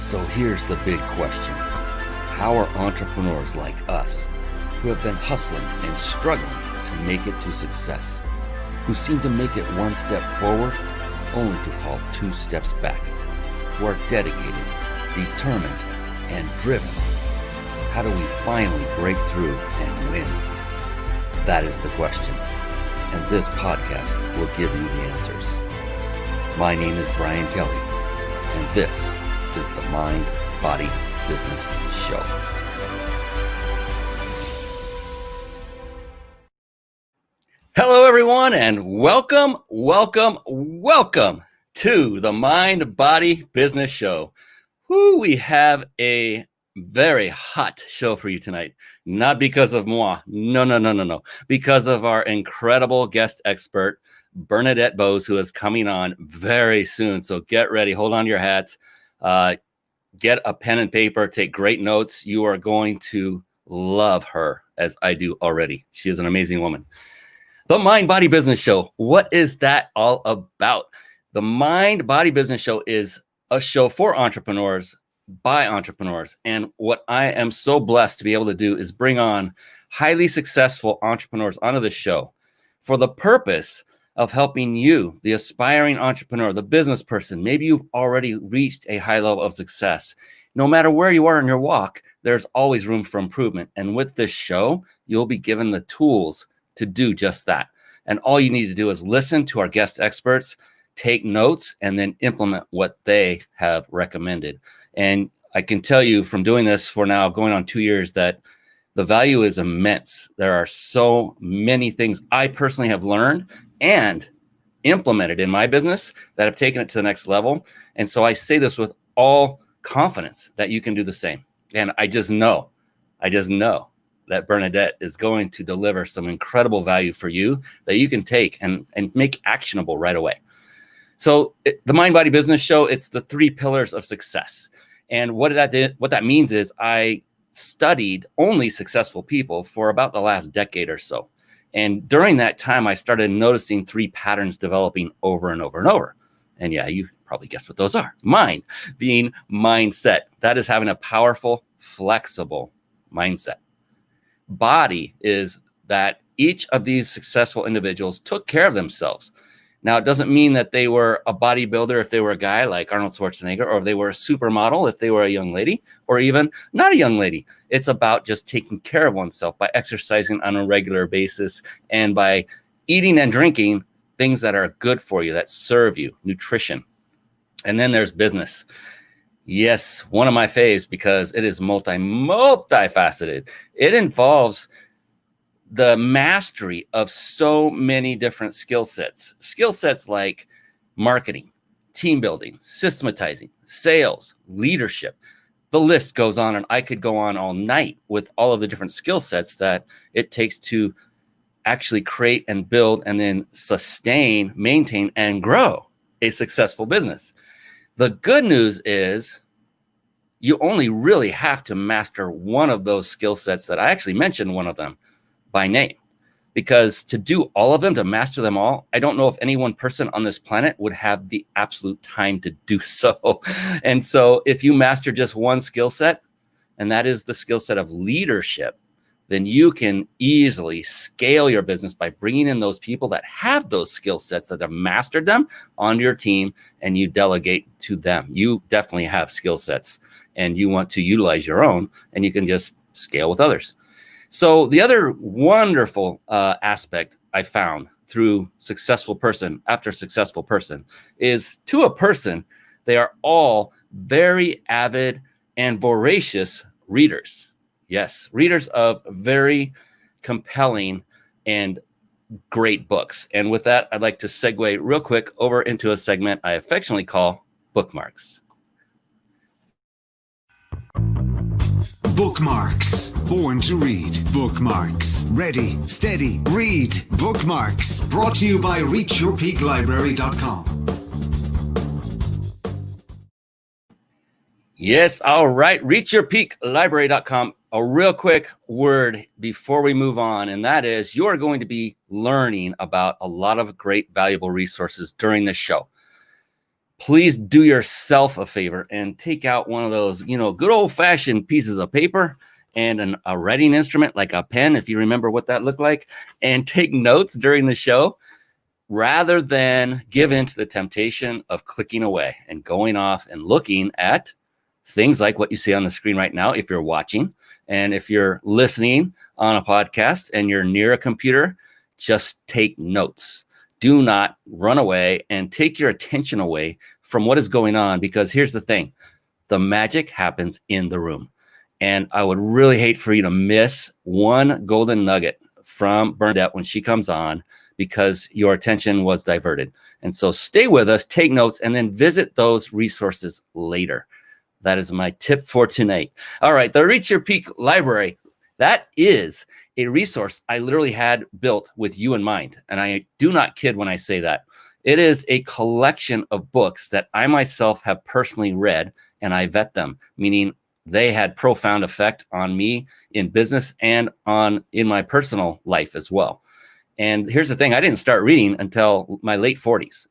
So here's the big question. How are entrepreneurs like us, who have been hustling and struggling to make it to success, who seem to make it one step forward only to fall two steps back, who are dedicated, determined, and driven? How do we finally break through and win? That is the question, and this podcast will give you the answers. My name is Brian Kelly, and this is the Mind, Body, Business Show. Hello, everyone, and welcome to the Mind, Body, Business Show. We have a very hot show for you tonight. Not because of moi. No. Because of our incredible guest expert, Bernadette Boas, who is coming on very soon. So get ready. Hold on to your hats. Get a pen and paper. Take great notes. You are going to love her, as I do already. She is an amazing woman. The Mind, Body, Business Show. What is that all about? The Mind, Body, Business Show is a show for entrepreneurs by entrepreneurs. And what I am so blessed to be able to do is bring on highly successful entrepreneurs onto the show for the purpose of helping you, the aspiring entrepreneur, the business person. Maybe you've already reached a high level of success. No matter where you are in your walk, there's always room for improvement. And with this show, you'll be given the tools to do just that. And all you need to do is listen to our guest experts, take notes, and then implement what they have recommended. And I can tell you from doing this for now, going on 2 years, that the value is immense. There are so many things I personally have learned and implemented in my business that have taken it to the next level. And so I say this with all confidence that you can do the same. And I just know that Bernadette is going to deliver some incredible value for you that you can take and make actionable right away. So the Mind, Body, Business Show, it's the 3 pillars of success. And what that means is I studied only successful people for about the last decade or so. And during that time, I started noticing 3 patterns developing over and over and over. And yeah, you probably guessed what those are. Mind being mindset. That is having a powerful, flexible mindset. Body is that each of these successful individuals took care of themselves. Now, it doesn't mean that they were a bodybuilder if they were a guy like Arnold Schwarzenegger, or if they were a supermodel if they were a young lady, or even not a young lady. It's about just taking care of oneself by exercising on a regular basis and by eating and drinking things that are good for you, that serve you, nutrition. And then there's business. Yes, one of my faves, because it is multifaceted. It involves the mastery of so many different skill sets like marketing, team building, systematizing, sales, leadership. The list goes on, and I could go on all night with all of the different skill sets that it takes to actually create and build and then sustain, maintain, and grow a successful business. The good news is you only really have to master one of those skill sets that I actually mentioned one of them by name, because to do all of them, to master them all, I don't know if any one person on this planet would have the absolute time to do so. And so if you master just one skill set, and that is the skill set of leadership, then you can easily scale your business by bringing in those people that have those skill sets, that have mastered them, onto your team, and you delegate to them. You definitely have skill sets and you want to utilize your own, and you can just scale with others. So the other wonderful aspect I found through successful person after successful person is, to a person, they are all very avid and voracious readers. Yes, readers of very compelling and great books. And with that, I'd like to segue real quick over into a segment I affectionately call Bookmarks. Bookmarks. Born to read. Bookmarks. Ready, steady, read. Bookmarks. Brought to you by reachyourpeaklibrary.com. Yes, all right. Reachyourpeaklibrary.com. A real quick word before we move on, and that is you're going to be learning about a lot of great, valuable resources during this show. please do yourself a favor and take out one of those, good old fashioned pieces of paper and a writing instrument like a pen, if you remember what that looked like, and take notes during the show rather than give in to the temptation of clicking away and going off and looking at things like what you see on the screen right now if you're watching. And if you're listening on a podcast and you're near a computer, just take notes. Do not run away and take your attention away from what is going on, because here's the thing. The magic happens in the room. And I would really hate for you to miss one golden nugget from Bernadette when she comes on because your attention was diverted. And so stay with us, take notes, and then visit those resources later. That is my tip for tonight. All right, the Reach Your Peak Library. That is a resource I literally had built with you in mind. And I do not kid when I say that. It is a collection of books that I myself have personally read, and I vet them, meaning they had profound effect on me in business and in my personal life as well. And here's the thing. I didn't start reading until my late 40s.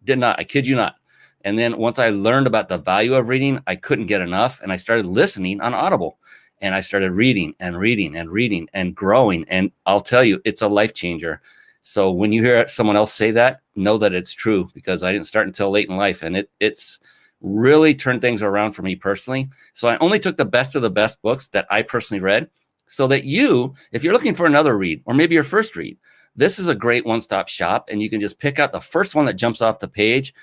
Did not. I kid you not. And then once I learned about the value of reading, I couldn't get enough. And I started listening on Audible. And I started reading and reading and reading and growing. And I'll tell you, it's a life changer. So when you hear someone else say that, know that it's true, because I didn't start until late in life. And it's really turned things around for me personally. So I only took the best of the best books that I personally read, so that you, if you're looking for another read, or maybe your first read, this is a great one-stop shop. And you can just pick out the first one that jumps off the page.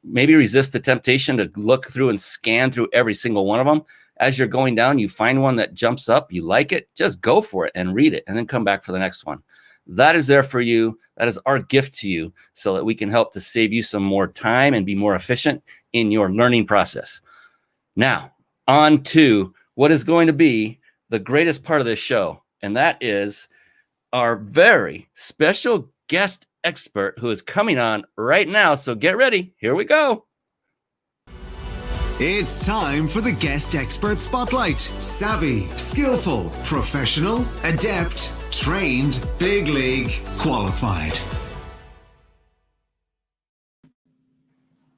Maybe resist the temptation to look through and scan through every single one of them. As you're going down, you find one that jumps up, you like it, just go for it and read it, and then come back for the next one. That is there for you. That is our gift to you, so that we can help to save you some more time and be more efficient in your learning process. Now, on to what is going to be the greatest part of this show, and that is our very special guest expert who is coming on right now. So get ready. Here we go. It's time for the guest expert spotlight. Savvy, skillful, professional, adept, trained, big league, qualified.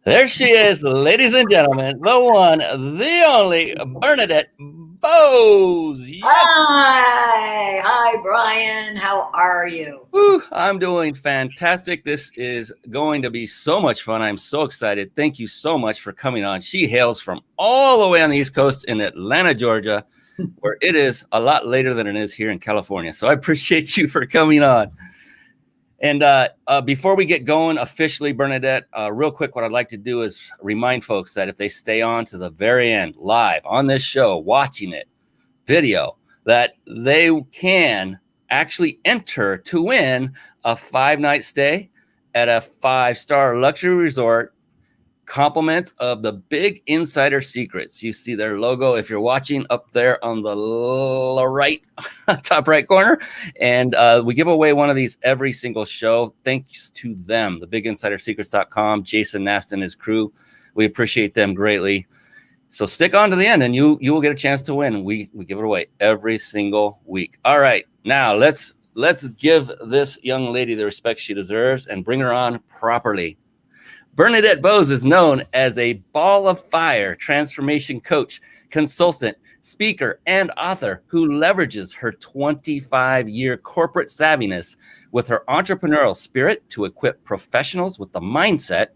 There she is, ladies and gentlemen, the one, the only Bernadette Boas. Yes. Hi, Brian. How are you? Whew, I'm doing fantastic. This is going to be so much fun. I'm so excited. Thank you so much for coming on. She hails from all the way on the East Coast in Atlanta, Georgia, where it is a lot later than it is here in California. So I appreciate you for coming on. And before we get going officially, Bernadette, real quick, what I'd like to do is remind folks that if they stay on to the very end, live on this show, watching it, video, that they can actually enter to win a 5-night stay at a 5-star luxury resort, compliments of the Big Insider Secrets. You see their logo if you're watching up there on the right, top right corner. And we give away one of these every single show. Thanks to them, the biginsidersecrets.com, Jason Nast and his crew. We appreciate them greatly. So stick on to the end and you will get a chance to win. We give it away every single week. All right, now let's give this young lady the respect she deserves and bring her on properly. Bernadette Boas is known as a ball of fire transformation coach, consultant, speaker, and author who leverages her 25-year corporate savviness with her entrepreneurial spirit to equip professionals with the mindset,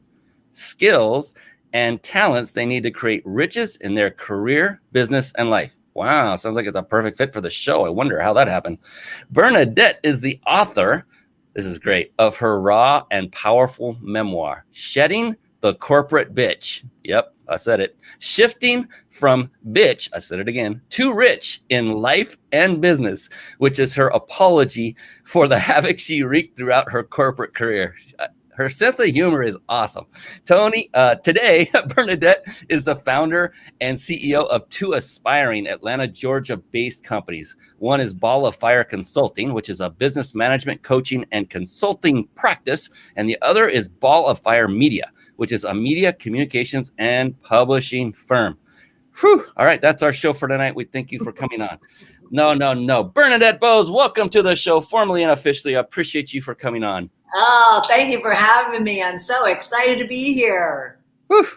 skills, and talents they need to create riches in their career, business, and life. Wow, sounds like it's a perfect fit for the show. I wonder how that happened. Bernadette is the author, this is great, of her raw and powerful memoir, Shedding the Corporate Bitch. Yep, I said it. Shifting from bitch, I said it again, to rich in life and business, which is her apology for the havoc she wreaked throughout her corporate career. Her sense of humor is awesome. Today, Bernadette is the founder and CEO of 2 aspiring Atlanta, Georgia-based companies. One is Ball of Fire Consulting, which is a business management, coaching, and consulting practice. And the other is Ball of Fire Media, which is a media, communications, and publishing firm. Whew. All right, that's our show for tonight. We thank you for coming on. No. Bernadette Boas, welcome to the show, formally and officially. I appreciate you for coming on. Oh, thank you for having me. I'm so excited to be here. Whew.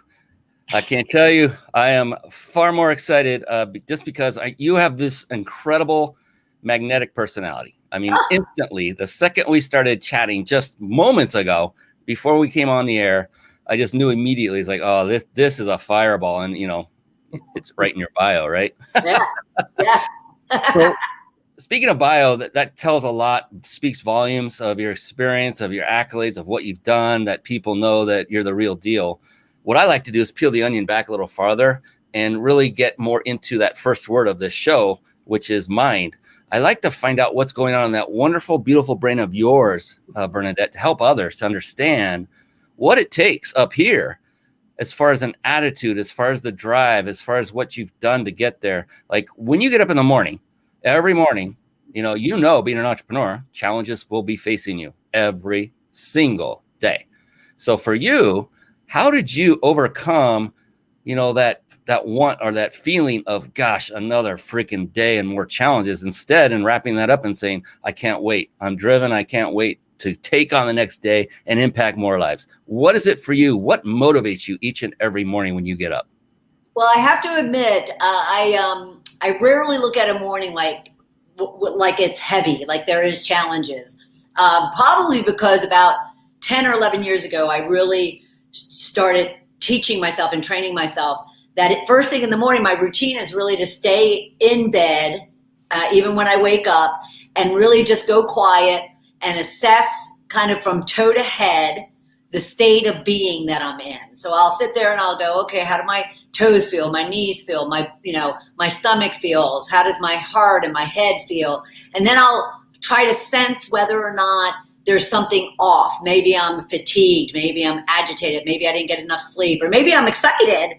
I can't tell you, I am far more excited just because you have this incredible magnetic personality. I mean, instantly, the second we started chatting just moments ago, before we came on the air, I just knew immediately. It's like, oh, this is a fireball. And, it's right in your bio, right? Yeah. Yeah. So speaking of bio, that tells a lot, speaks volumes of your experience, of your accolades, of what you've done, that people know that you're the real deal. What I like to do is peel the onion back a little farther and really get more into that first word of this show, which is mind. I like to find out what's going on in that wonderful, beautiful brain of yours, Bernadette, to help others to understand what it takes up here as far as an attitude, as far as the drive, as far as what you've done to get there. Like when you get up in the morning, every morning, being an entrepreneur, challenges will be facing you every single day. So for you, how did you overcome, that want or that feeling of, gosh, another freaking day and more challenges, instead, and wrapping that up and saying, I can't wait. I'm driven. I can't wait to take on the next day and impact more lives. What is it for you? What motivates you each and every morning when you get up? Well, I have to admit, I rarely look at a morning like it's heavy, like there is challenges. Probably because about 10 or 11 years ago, I really started teaching myself and training myself that first thing in the morning, my routine is really to stay in bed, even when I wake up, and really just go quiet and assess kind of from toe to head the state of being that I'm in. So I'll sit there and I'll go, okay, how do my toes feel? My knees feel? My stomach feels? How does my heart and my head feel? And then I'll try to sense whether or not there's something off. Maybe I'm fatigued. Maybe I'm agitated. Maybe I didn't get enough sleep, or maybe I'm excited,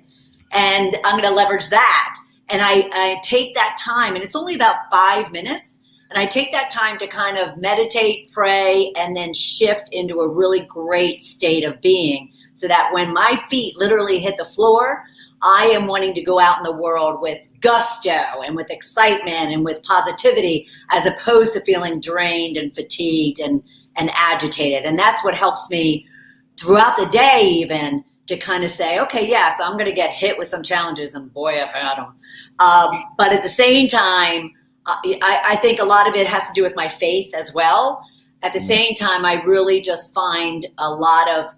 and I'm going to leverage that. And I take that time, and it's only about 5 minutes. And I take that time to kind of meditate, pray, and then shift into a really great state of being, so that when my feet literally hit the floor, I am wanting to go out in the world with gusto and with excitement and with positivity, as opposed to feeling drained and fatigued and agitated. And that's what helps me throughout the day, even to kind of say, okay, yeah, so I'm going to get hit with some challenges, and boy, I've had them. But at the same time, I think a lot of it has to do with my faith as well. At the same time, I really just find a lot of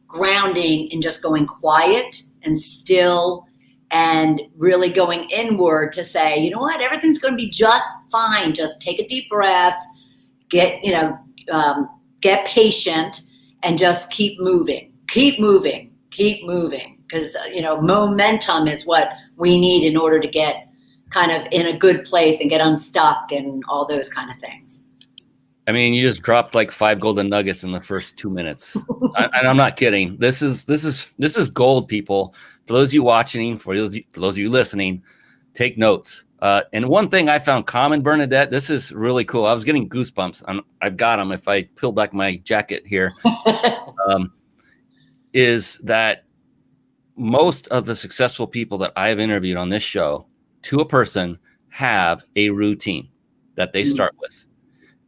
grounding in just going quiet and still, and really going inward to say, you know what, everything's going to be just fine. Just take a deep breath, get patient, and just keep moving. Because, momentum is what we need in order to get kind of in a good place and get unstuck and all those kind of things. I mean, you just dropped like 5 golden nuggets in the first 2 minutes. And I'm not kidding. This is gold, people. For those of you watching, for those of you listening, take notes. And one thing I found common, Bernadette, this is really cool. I was getting goosebumps. I've got them if I peel back my jacket here. Is that most of the successful people that I've interviewed on this show, to a person, have a routine that they start with.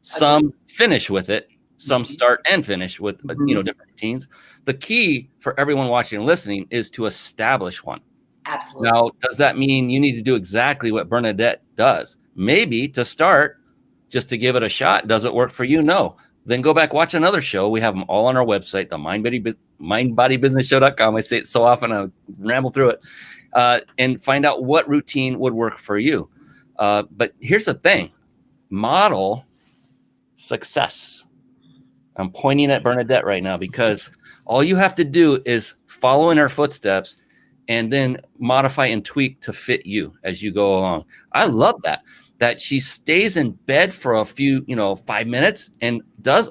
Some finish with it. Some start and finish with different routines. The key for everyone watching and listening is to establish one. Absolutely. Now, does that mean you need to do exactly what Bernadette does? Maybe to start, just to give it a shot. Does it work for you? No. Then go back, watch another show. We have them all on our website, the mindbodybusinessshow.com. I say it so often, I ramble through it. And find out what routine would work for you. But here's the thing. Model success. I'm pointing at Bernadette right now, because all you have to do is follow in her footsteps and then modify and tweak to fit you as you go along. I love that she stays in bed for a few, 5 minutes and does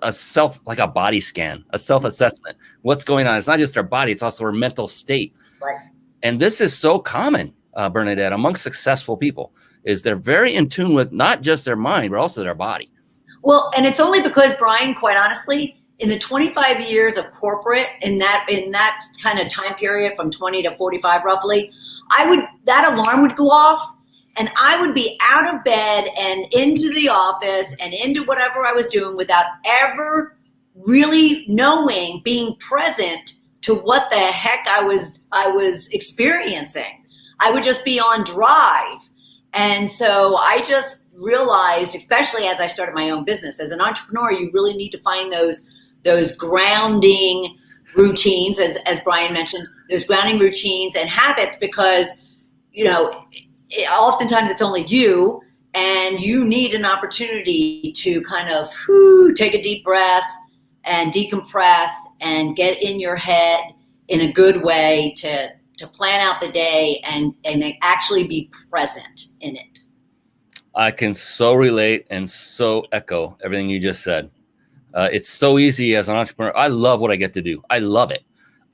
like a body scan, a self-assessment. What's going on? It's not just her body, it's also her mental state. Right. And this is so common, Bernadette, amongst successful people, is they're very in tune with not just their mind, but also their body. Well, and it's only because, Brian, quite honestly, in the 25 years of corporate, in that kind of time period from 20 to 45 roughly, that alarm would go off, and I would be out of bed and into the office and into whatever I was doing without ever really knowing, being present to what the heck I was experiencing. I would just be on drive. And so I just realized, especially as I started my own business, as an entrepreneur, you really need to find those grounding routines, as Brian mentioned, those grounding routines and habits, because, oftentimes it's only you, and you need an opportunity to kind of take a deep breath and decompress and get in your head in a good way to plan out the day and actually be present in it. I can so relate and so echo everything you just said. It's so easy as an entrepreneur. I love what I get to do. I love it.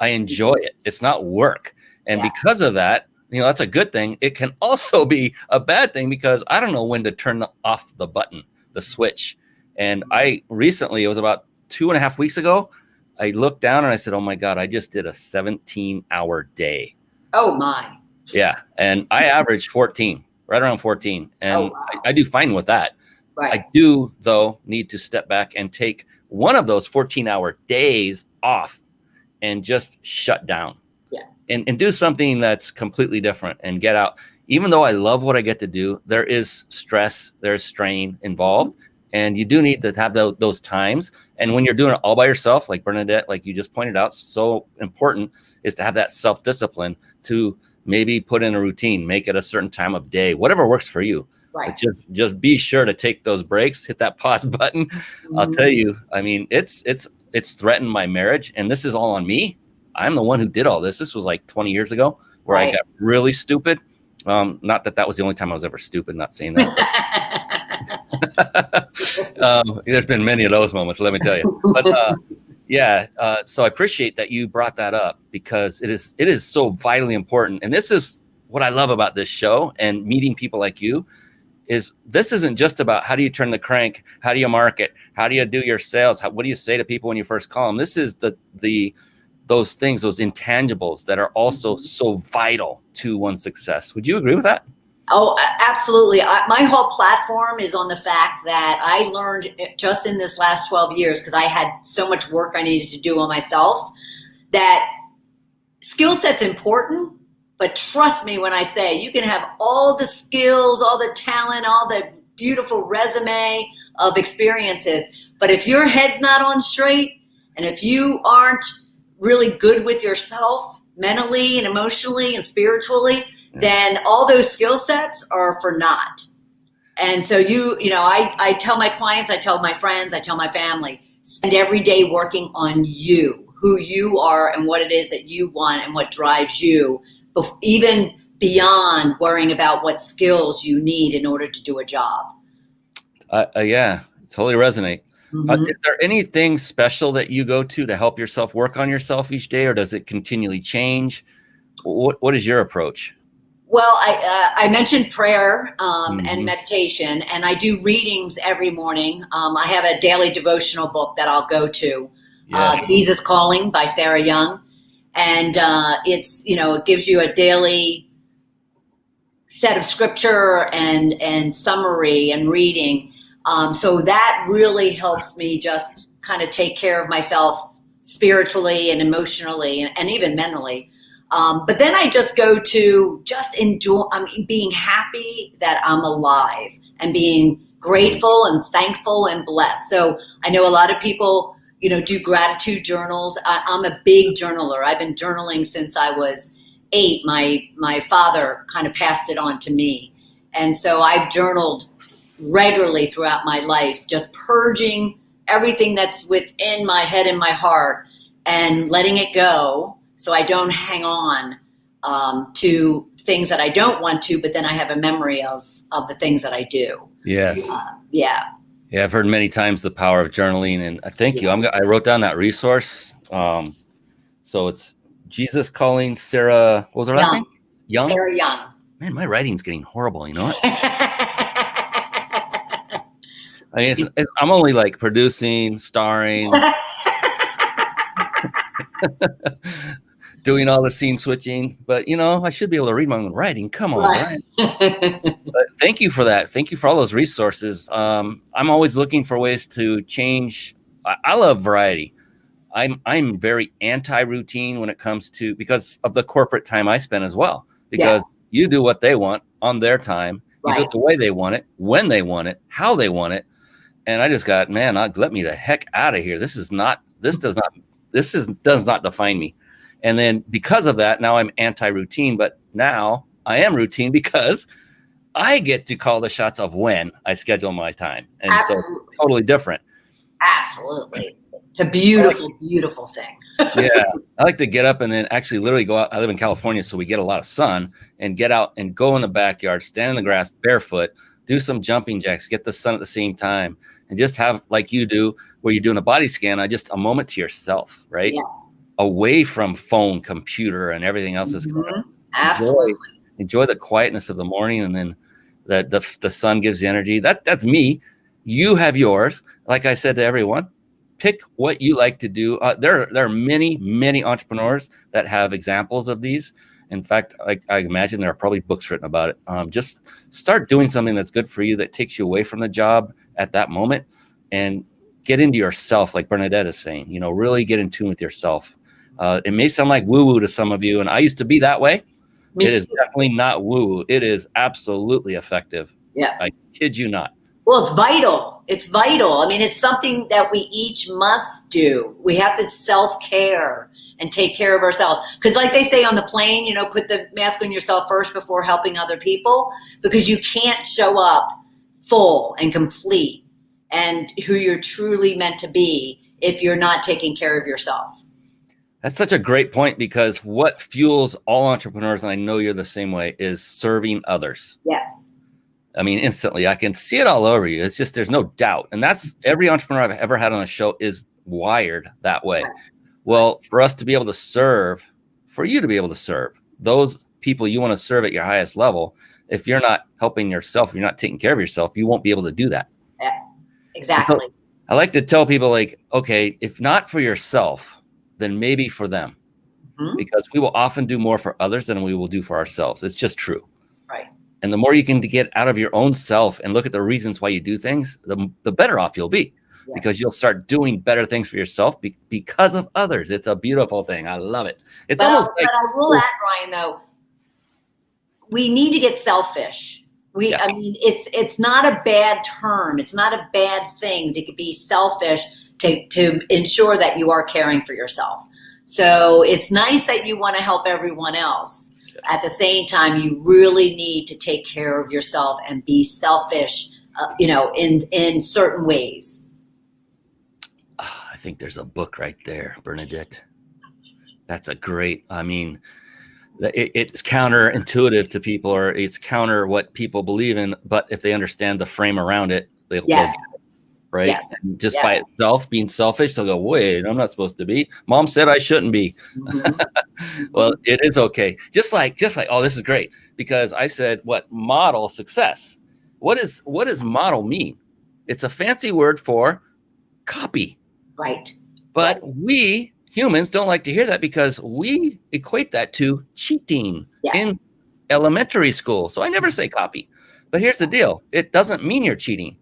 I enjoy it. It's not work. And because of that, that's a good thing. It can also be a bad thing because I don't know when to turn off the button, the switch. And I recently, it was about 2.5 weeks ago, I looked down and I said, oh my God, I just did a 17-hour day. Oh my. Yeah. And I averaged 14, right around 14. And I do fine with that. Right. I do, though, need to step back and take one of those 14-hour days off and just shut down. Yeah. And do something that's completely different and get out. Even though I love what I get to do, there is stress, there's strain involved. And you do need to have those times. And when you're doing it all by yourself, like Bernadette, like you just pointed out, so important is to have that self-discipline to maybe put in a routine, make it a certain time of day, whatever works for you. Right. But just be sure to take those breaks, hit that pause button. Mm-hmm. I'll tell you, I mean, it's threatened my marriage, and this is all on me. I'm the one who did all this. This was like 20 years ago where I got really stupid. Not that was the only time I was ever stupid, not saying that. There's been many of those moments, let me tell you. But so I appreciate that you brought that up because it is so vitally important. And this is what I love about this show and meeting people like you. Is this isn't just about how do you turn the crank, how do you market, how do you do your sales, what do you say to people when you first call them? This is those things, those intangibles that are also so vital to one's success. Would you agree with that? Oh, absolutely. My whole platform is on the fact that I learned just in this last 12 years, because I had so much work I needed to do on myself, that skill set's important. But trust me when I say you can have all the skills, all the talent, all the beautiful resume of experiences. But if your head's not on straight, and if you aren't really good with yourself mentally and emotionally and spiritually, then all those skill sets are for naught. And so I tell my clients, I tell my friends, I tell my family, spend every day working on you, who you are and what it is that you want and what drives you, even beyond worrying about what skills you need in order to do a job. Yeah, totally resonate. Mm-hmm. Is there anything special that you go to help yourself work on yourself each day, or does it continually change? What is your approach? Well, I mentioned prayer and meditation, and I do readings every morning. I have a daily devotional book that I'll go to, Jesus Calling by Sarah Young. And it gives you a daily set of scripture and summary and reading. So that really helps me just kind of take care of myself spiritually and emotionally and even mentally. But then I just go to just enjoy, being happy that I'm alive and being grateful and thankful and blessed. So I know a lot of people do gratitude journals. I'm a big journaler. I've been journaling since I was 8. My father kind of passed it on to me. And so I've journaled regularly throughout my life, just purging everything that's within my head and my heart and letting it go so I don't hang on to things that I don't want to, but then I have a memory of the things that I do. Yes. Yeah, I've heard many times the power of journaling, and thank you. I wrote down that resource. So it's Jesus Calling Sarah. What was her last name? Young. Sarah Young. Man, my writing's getting horrible. You know what? I'm only like producing, starring, doing all the scene switching, but I should be able to read my own writing. Come on, right? But thank you for that. Thank you for all those resources. I'm always looking for ways to change. I love variety. I'm very anti-routine when it comes to, because of the corporate time I spend as well, because you do what they want on their time. You do it the way they want it, when they want it, how they want it. And I just got, man, let me the heck out of here. This does not define me. And then because of that, now I'm anti-routine, but now I am routine because I get to call the shots of when I schedule my time. And so totally different. Absolutely. It's a beautiful, beautiful thing. Yeah. I like to get up and then actually literally go out. I live in California, so we get a lot of sun, and get out and go in the backyard, stand in the grass barefoot, do some jumping jacks, get the sun at the same time, and just have, like you do, where you're doing a body scan, just a moment to yourself, right? Yes. Away from phone, computer, and everything else that's going on. Absolutely. Enjoy the quietness of the morning, and then the sun gives the energy. That's me. You have yours. Like I said to everyone, pick what you like to do. There are many entrepreneurs that have examples of these. In fact, I imagine there are probably books written about it. Just start doing something that's good for you, that takes you away from the job at that moment, and get into yourself, like Bernadette is saying. Really get in tune with yourself. It may sound like woo-woo to some of you, and I used to be that way. It is definitely not woo-woo. It is absolutely effective. Yeah. I kid you not. Well, it's vital. It's vital. I mean, it's something that we each must do. We have to self-care and take care of ourselves. Because like they say on the plane, put the mask on yourself first before helping other people, because you can't show up full and complete and who you're truly meant to be if you're not taking care of yourself. That's such a great point, because what fuels all entrepreneurs, and I know you're the same way, is serving others. Yes. I mean, instantly, I can see it all over you. It's just, there's no doubt. And that's every entrepreneur I've ever had on the show is wired that way. Right. Well, for us to be able to serve, for you to be able to serve those people you want to serve at your highest level, if you're not helping yourself, if you're not taking care of yourself, you won't be able to do that. Yeah, exactly. So I like to tell people, like, okay, if not for yourself, then maybe for them, because we will often do more for others than we will do for ourselves. It's just true. Right. And the more you can get out of your own self and look at the reasons why you do things, the better off you'll be, because you'll start doing better things for yourself because of others. It's a beautiful thing. I love it. It's almost like. But I will add, Ryan, though, we need to get selfish. I mean, it's not a bad term. It's not a bad thing to be selfish to ensure that you are caring for yourself. So it's nice that you want to help everyone else. Yes. At the same time, you really need to take care of yourself and be selfish, in certain ways. I think there's a book right there, Bernadette. That's a great, I mean, it's counterintuitive to people, or it's counter what people believe in, but if they understand the frame around it, they'll get it. Right. Yes. And just by itself, being selfish, they'll go, wait, I'm not supposed to be. Mom said I shouldn't be. Well, it is okay. Just like, oh, this is great. Because I said, model success. What does model mean? It's a fancy word for copy. Right. But we humans don't like to hear that, because we equate that to cheating in elementary school. So I never say copy. But here's the deal. It doesn't mean you're cheating.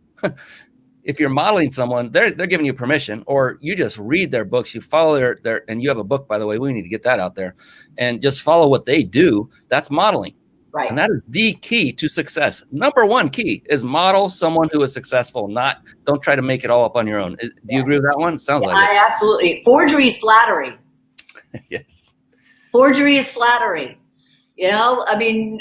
If you're modeling someone, they're giving you permission, or you just read their books, you follow their, and you have a book, by the way, we need to get that out there, and just follow what they do. That's modeling. Right. And that is the key to success. Number one key is model someone who is successful, don't try to make it all up on your own. Do you agree with that one? Sounds like it. Absolutely. Forgery is flattery. Yes. Forgery is flattery. I mean,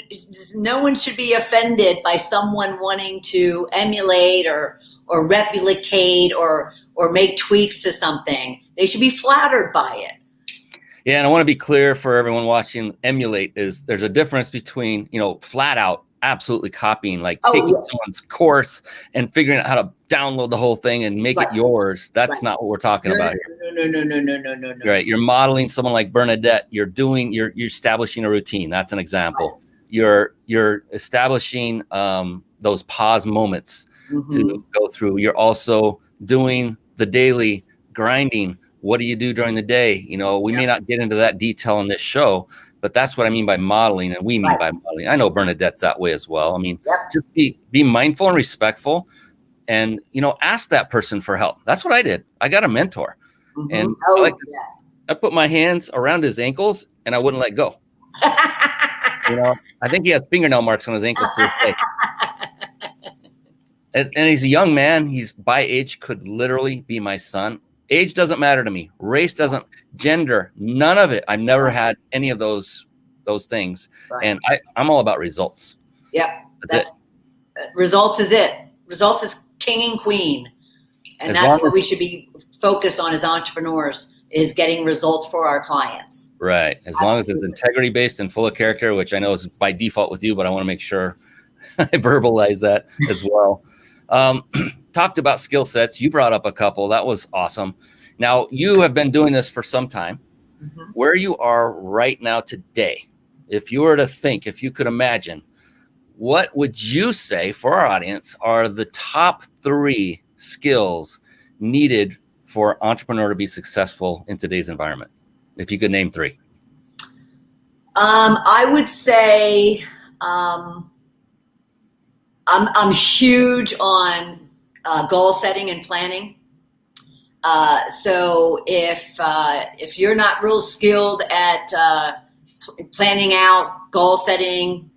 no one should be offended by someone wanting to emulate or replicate or make tweaks to something. They should be flattered by it. Yeah, and I want to be clear for everyone watching, emulate is, there's a difference between, flat out absolutely copying, like taking someone's course and figuring out how to download the whole thing and make it yours. That's not what we're talking about here. No. Right. You're modeling someone like Bernadette. You're establishing a routine. That's an example. Right. You're establishing those pause moments to go through. You're also doing the daily grinding. What do you do during the day? We may not get into that detail in this show, but that's what I mean by modeling, and we mean by modeling. I know Bernadette's that way as well. I mean, just be mindful and respectful, and ask that person for help. That's what I did. I got a mentor. And Oh, I like this. I put my hands around his ankles and I wouldn't let go. I think he has fingernail marks on his ankles to this day. And he's a young man. He's by age, could literally be my son. Age doesn't matter to me. Race doesn't, gender, none of it. I've never had any of those things. Right. And I'm all about results. Yep. That's it. Results is it. Results is king and queen. And that's what we should be focused on as entrepreneurs, is getting results for our clients. Right. As long as it's integrity based and full of character, which I know is by default with you, but I want to make sure I verbalize that as well. Talked about skill sets. You brought up a couple. That was awesome. Now, you have been doing this for some time. Where you are right now today, if you were to think, if you could imagine, what would you say for our audience are the top 3 skills needed for an entrepreneur to be successful in today's environment? If you could name 3. I would say I'm huge on goal setting and planning. So if you're not real skilled at planning out, goal setting,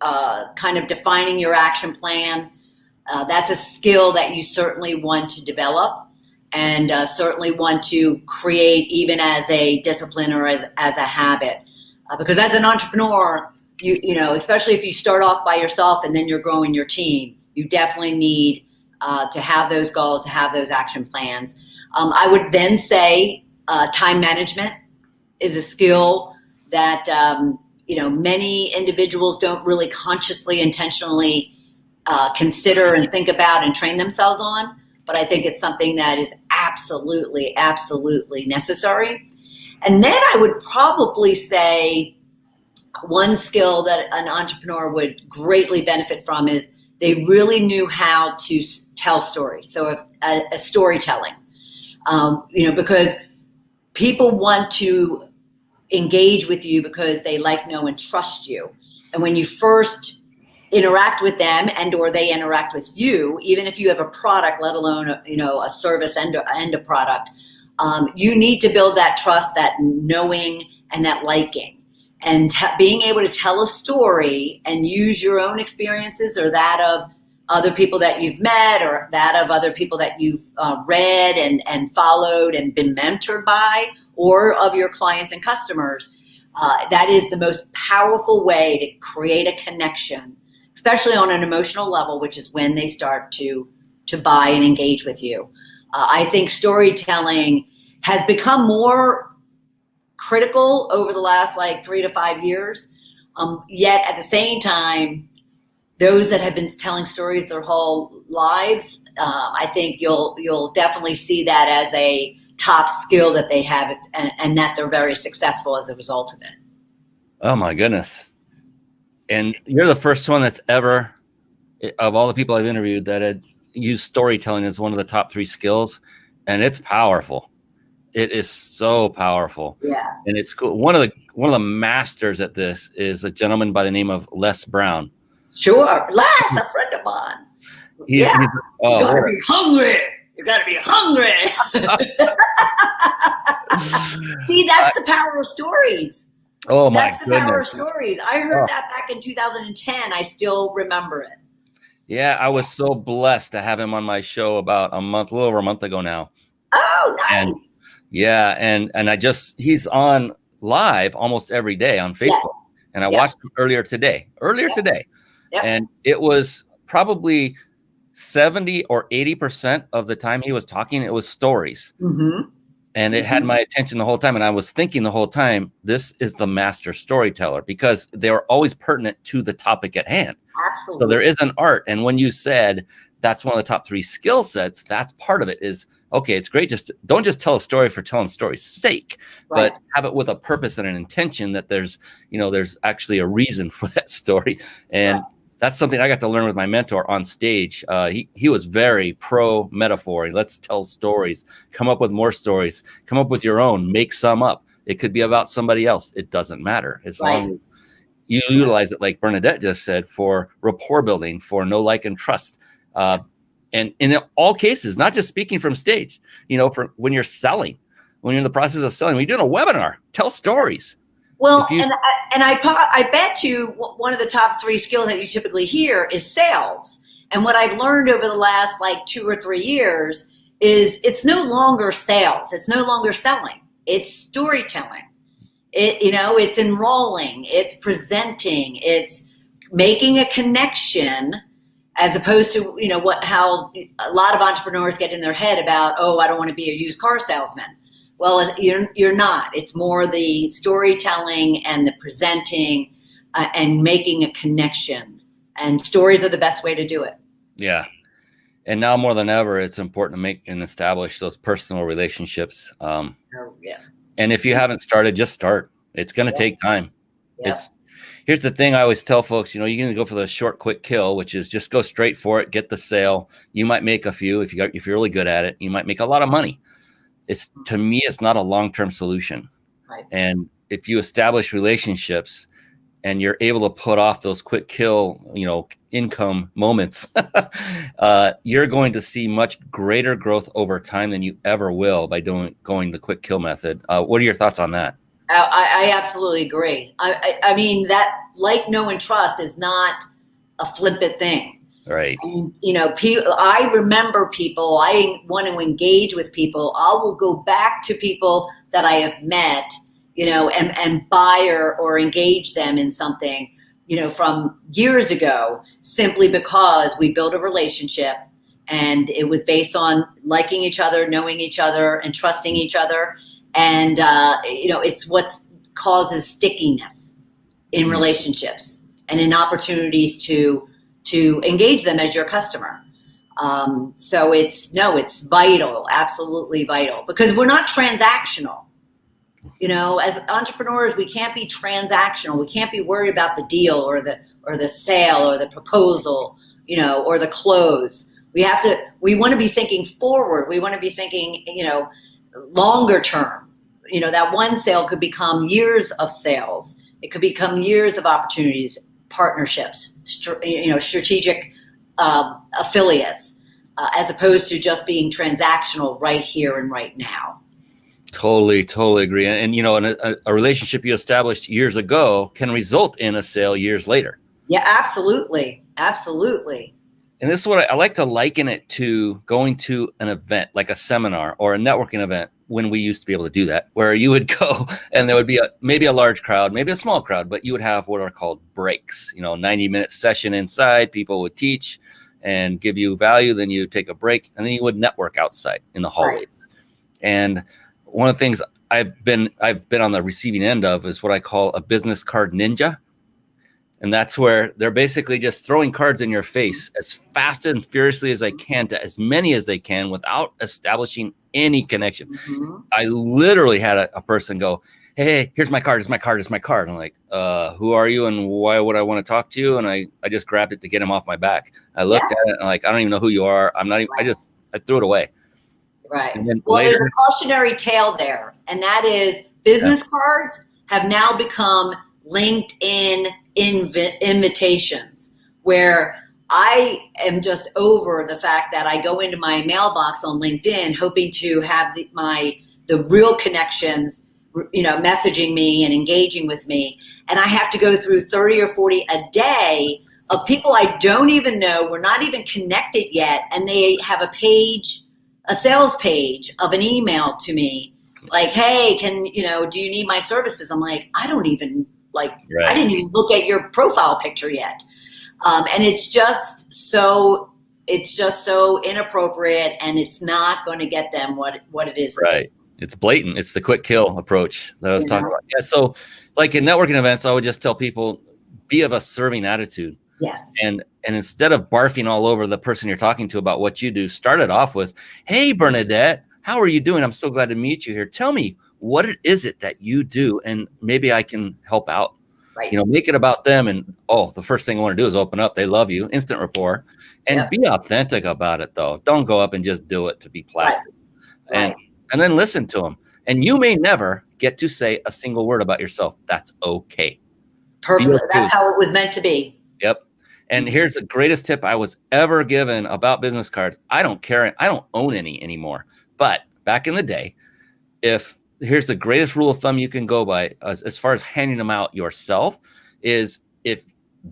kind of defining your action plan, that's a skill that you certainly want to develop, and certainly want to create even as a discipline or as a habit. Because as an entrepreneur, you know, especially if you start off by yourself and then you're growing your team, you definitely need to have those goals, to have those action plans. I would then say time management is a skill that, many individuals don't really consciously, intentionally consider and think about and train themselves on. But I think it's something that is absolutely, absolutely necessary. And then I would probably say one skill that an entrepreneur would greatly benefit from is they really knew how to tell stories. So if a storytelling, because people want to engage with you because they like, know, and trust you. And when you first interact with them and or they interact with you, even if you have a product, let alone a service and a product, you need to build that trust, that knowing, and that liking. And being able to tell a story and use your own experiences or that of other people that you've met or that of other people that you've read and followed and been mentored by, or of your clients and customers, that is the most powerful way to create a connection, especially on an emotional level, which is when they start to buy and engage with you. I think storytelling has become more critical over the last 3 to 5 years. Yet at the same time, those that have been telling stories their whole lives, I think you'll definitely see that as a top skill that they have, and that they're very successful as a result of it. Oh my goodness. And you're the first one that's ever, of all the people I've interviewed, that had used storytelling as one of the top 3 skills. And it's powerful. It is so powerful. Yeah. And it's cool. One of the masters at this is a gentleman by the name of Les Brown. Sure. Les, a friend of mine. You gotta be hungry. You gotta be hungry. See, that's the power of stories. Oh my goodness. That's the power of stories. I heard that back in 2010. I still remember it. Yeah, I was so blessed to have him on my show about a little over a month ago now. Oh, nice. And he's on live almost every day on Facebook. Yes. And I watched him earlier today. Yep. And it was probably 70 or 80% of the time he was talking, it was stories. Mm-hmm. And it had my attention the whole time. And I was thinking the whole time, this is the master storyteller, because they were always pertinent to the topic at hand. Absolutely. So there is an art. And when you said that's one of the top 3 skill sets, that's part of it is, okay, it's great. Don't just tell a story for telling story's sake, right, but have it with a purpose and an intention that there's actually a reason for that story. And that's something I got to learn with my mentor on stage. He was very pro metaphor. Let's tell stories, come up with more stories, come up with your own, make some up. It could be about somebody else. It doesn't matter. As long as you utilize it, like Bernadette just said, for rapport building, for know, like, and trust. And in all cases, not just speaking from stage, for when you're selling, when you're in the process of selling. When you're doing a webinar, tell stories. Well, I bet you one of the top 3 skills that you typically hear is sales. And what I've learned over the last like 2 or 3 years is it's no longer sales. It's no longer selling. It's storytelling. It's enrolling. It's presenting. It's making a connection, as opposed to how a lot of entrepreneurs get in their head about, oh, I don't want to be a used car salesman. Well, you're not. It's more the storytelling and the presenting and making a connection. And stories are the best way to do it. Yeah. And now more than ever, it's important to make and establish those personal relationships. Yes. And if you haven't started, just start. It's going to take time. Yep. Here's the thing I always tell folks, you're going to go for the short, quick kill, which is just go straight for it, get the sale. You might make a few if you're really good at it. You might make a lot of money. To me, it's not a long-term solution. Right. And if you establish relationships and you're able to put off those quick kill, income moments, you're going to see much greater growth over time than you ever will by going the quick kill method. What are your thoughts on that? I absolutely agree. I mean, that like, know, and trust is not a flippant thing. Right. And, I remember people, I want to engage with people. I will go back to people that I have met, and buy or engage them in something, from years ago, simply because we built a relationship and it was based on liking each other, knowing each other, and trusting each other. And, it's what causes stickiness in relationships and in opportunities to engage them as your customer. So it's vital, absolutely vital, because we're not transactional. As entrepreneurs, we can't be transactional. We can't be worried about the deal or the sale or the proposal, or the close. We want to be thinking forward. We want to be thinking, longer term. That one sale could become years of sales. It could become years of opportunities, partnerships, strategic affiliates, as opposed to just being transactional right here and right now. Totally agree. And a relationship you established years ago can result in a sale years later. Yeah, absolutely. And this is what I like to liken it to going to an event, like a seminar or a networking event, when we used to be able to do that, where you would go and there would be maybe a large crowd, maybe a small crowd, but you would have what are called breaks, 90-minute session inside. People would teach and give you value. Then you take a break and then you would network outside in the hallways. Right. And one of the things I've been on the receiving end of is what I call a business card ninja. And that's where they're basically just throwing cards in your face as fast and furiously as they can to as many as they can without establishing any connection. Mm-hmm. I literally had a person go, hey, here's my card. It's my card. I'm like, who are you and why would I want to talk to you? And I just grabbed it to get him off my back. I looked at it and I don't even know who you are. I'm not even, I threw it away. Right. Well, there's a cautionary tale there. And that is business cards have now become LinkedIn invitations, where I am just over the fact that I go into my mailbox on LinkedIn hoping to have the real connections, messaging me and engaging with me. And I have to go through 30 or 40 a day of people I don't even know. We're not even connected yet. And they have a sales page of an email to me like, hey, do you need my services? I'm like, I don't even I didn't even look at your profile picture yet. And it's just so inappropriate, and it's not going to get them what it is. Right. It's blatant. It's the quick kill approach that I was talking about. Yeah. So like in networking events, I would just tell people, be of a serving attitude. Yes. And instead of barfing all over the person you're talking to about what you do, start it off with, hey, Bernadette, how are you doing? I'm so glad to meet you here. Tell me, what is it that you do? And maybe I can help out. Right. Make it about them. And, the first thing I want to do is open up. They love you. Instant rapport. And be authentic about it, though. Don't go up and just do it to be plastic. Right. And then listen to them. And you may never get to say a single word about yourself. That's okay. Perfect. That's how it was meant to be. Yep. And here's the greatest tip I was ever given about business cards. I don't care. I don't own any anymore. But back in the day, if here's the greatest rule of thumb you can go by as far as handing them out yourself is if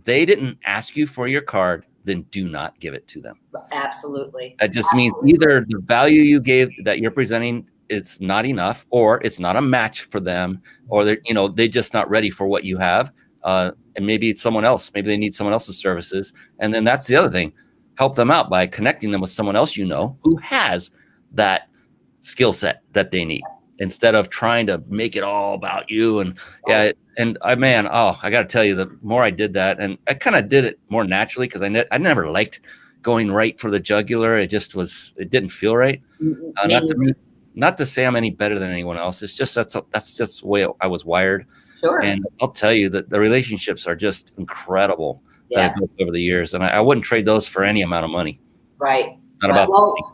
they didn't ask you for your card, then do not give it to them. Absolutely. That just means either the value you gave that you're presenting, it's not enough, or it's not a match for them, or they're just not ready for what you have. And maybe it's someone else. Maybe they need someone else's services. And then that's the other thing. Help them out by connecting them with someone else who has that skill set that they need, instead of trying to make it all about you. And I got to tell you, the more I did that, and I kind of did it more naturally because I never liked going right for the jugular. It didn't feel right. Not to say I'm any better than anyone else. It's just that's just the way I was wired. Sure. And I'll tell you that the relationships are just incredible that I've built over the years, and I wouldn't trade those for any amount of money. Right. It's not about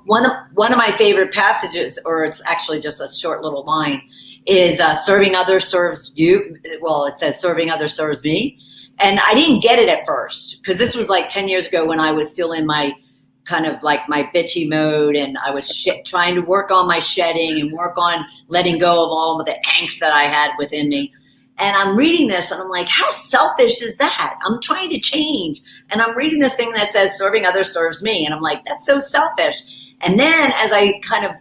one of my favorite passages, or it's actually just a short little line, is serving others serves you. Well, it says serving others serves me, and I didn't get it at first because this was like 10 years ago when I was still in my kind of like my bitchy mode, and I was trying to work on my shedding and work on letting go of all of the angst that I had within me. And I'm reading this and I'm like, how selfish is that? I'm trying to change. And I'm reading this thing that says serving others serves me. And I'm like, that's so selfish. And then as I kind of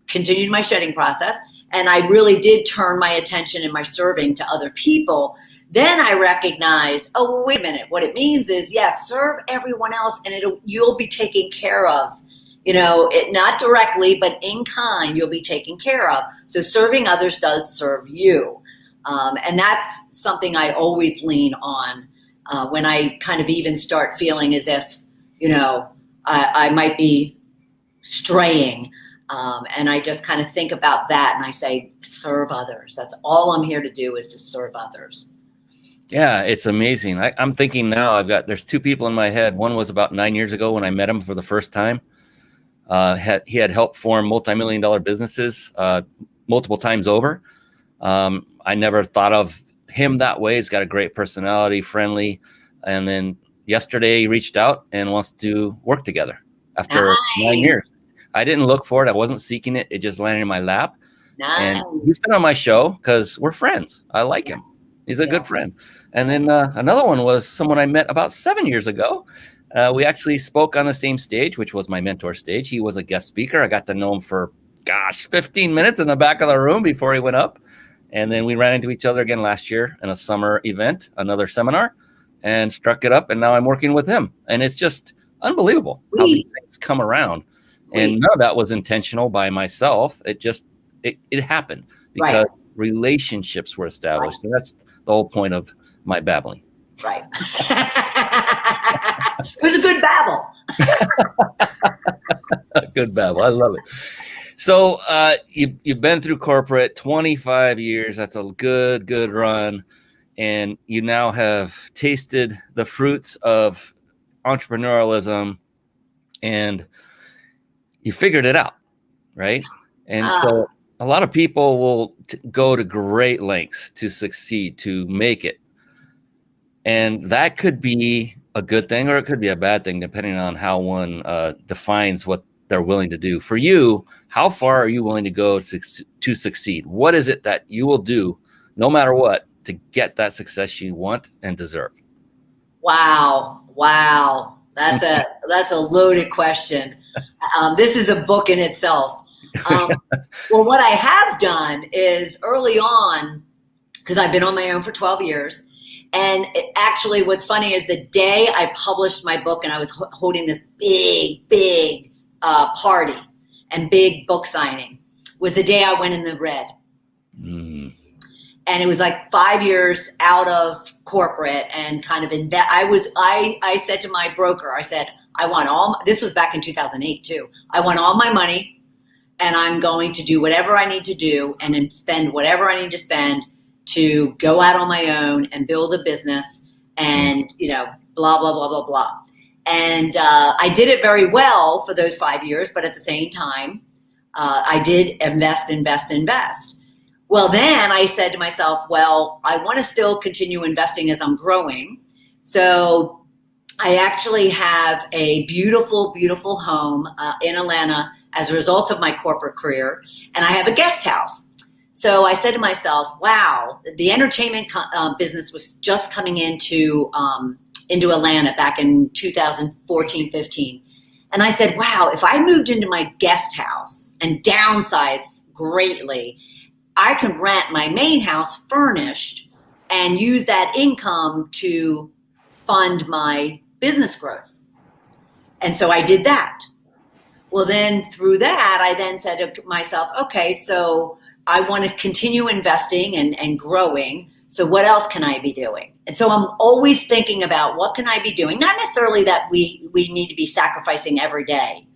continued my shedding process and I really did turn my attention and my serving to other people, then I recognized, oh, wait a minute. What it means is, yes, serve everyone else and you'll be taken care of. Not directly, but in kind, you'll be taken care of. So serving others does serve you. And that's something I always lean on when I kind of even start feeling as if, I might be straying. And I just kind of think about that and I say, serve others. That's all I'm here to do is to serve others. Yeah, it's amazing. I'm thinking now there's two people in my head. One was about 9 years ago when I met him for the first time. He had helped form multi-million-dollar businesses multiple times over. I never thought of him that way. He's got a great personality, friendly. And then yesterday he reached out and wants to work together after 9 years. I didn't look for it. I wasn't seeking it. It just landed in my lap. Nice. And he's been on my show because we're friends. I like him. He's a good friend. And then another one was someone I met about 7 years ago. We actually spoke on the same stage, which was my mentor stage. He was a guest speaker. I got to know him for, 15 minutes in the back of the room before he went up. And then we ran into each other again last year in a summer event, another seminar, and struck it up. And now I'm working with him. And it's just unbelievable how these things come around. And none of that was intentional by myself. It just, it happened because relationships were established. And that's the whole point of my babbling. Right. It was a good babble. A good babble. I love it. So you've been through corporate 25 years. That's a good run. And you now have tasted the fruits of entrepreneurialism and you figured it out, right? And so a lot of people will go to great lengths to succeed, to make it. And that could be a good thing or it could be a bad thing, depending on how one defines what they're willing to do. For you, how far are you willing to go to succeed? What is it that you will do, no matter what, to get that success you want and deserve? Wow. That's a loaded question. This is a book in itself. Well, what I have done is early on, because I've been on my own for 12 years, and actually what's funny is the day I published my book and I was holding this big party and big book signing was the day I went in the red. And it was like 5 years out of corporate and kind of in that I said to my broker, I said, I want this was back in 2008 too. I want all my money and I'm going to do whatever I need to do and then spend whatever I need to spend to go out on my own and build a business and, blah, blah, blah, blah, blah. And I did it very well for those 5 years, but at the same time, I did invest. Well, then I said to myself, well, I want to still continue investing as I'm growing. So I actually have a beautiful, beautiful home in Atlanta as a result of my corporate career. And I have a guest house. So I said to myself, wow, the entertainment business was just coming into Atlanta back in 2014, 15. And I said, wow, if I moved into my guest house and downsized greatly, I could rent my main house furnished and use that income to fund my business growth. And so I did that. Well, then through that, I then said to myself, okay, so I want to continue investing and growing. So what else can I be doing? And so I'm always thinking about what can I be doing? Not necessarily that we need to be sacrificing every day,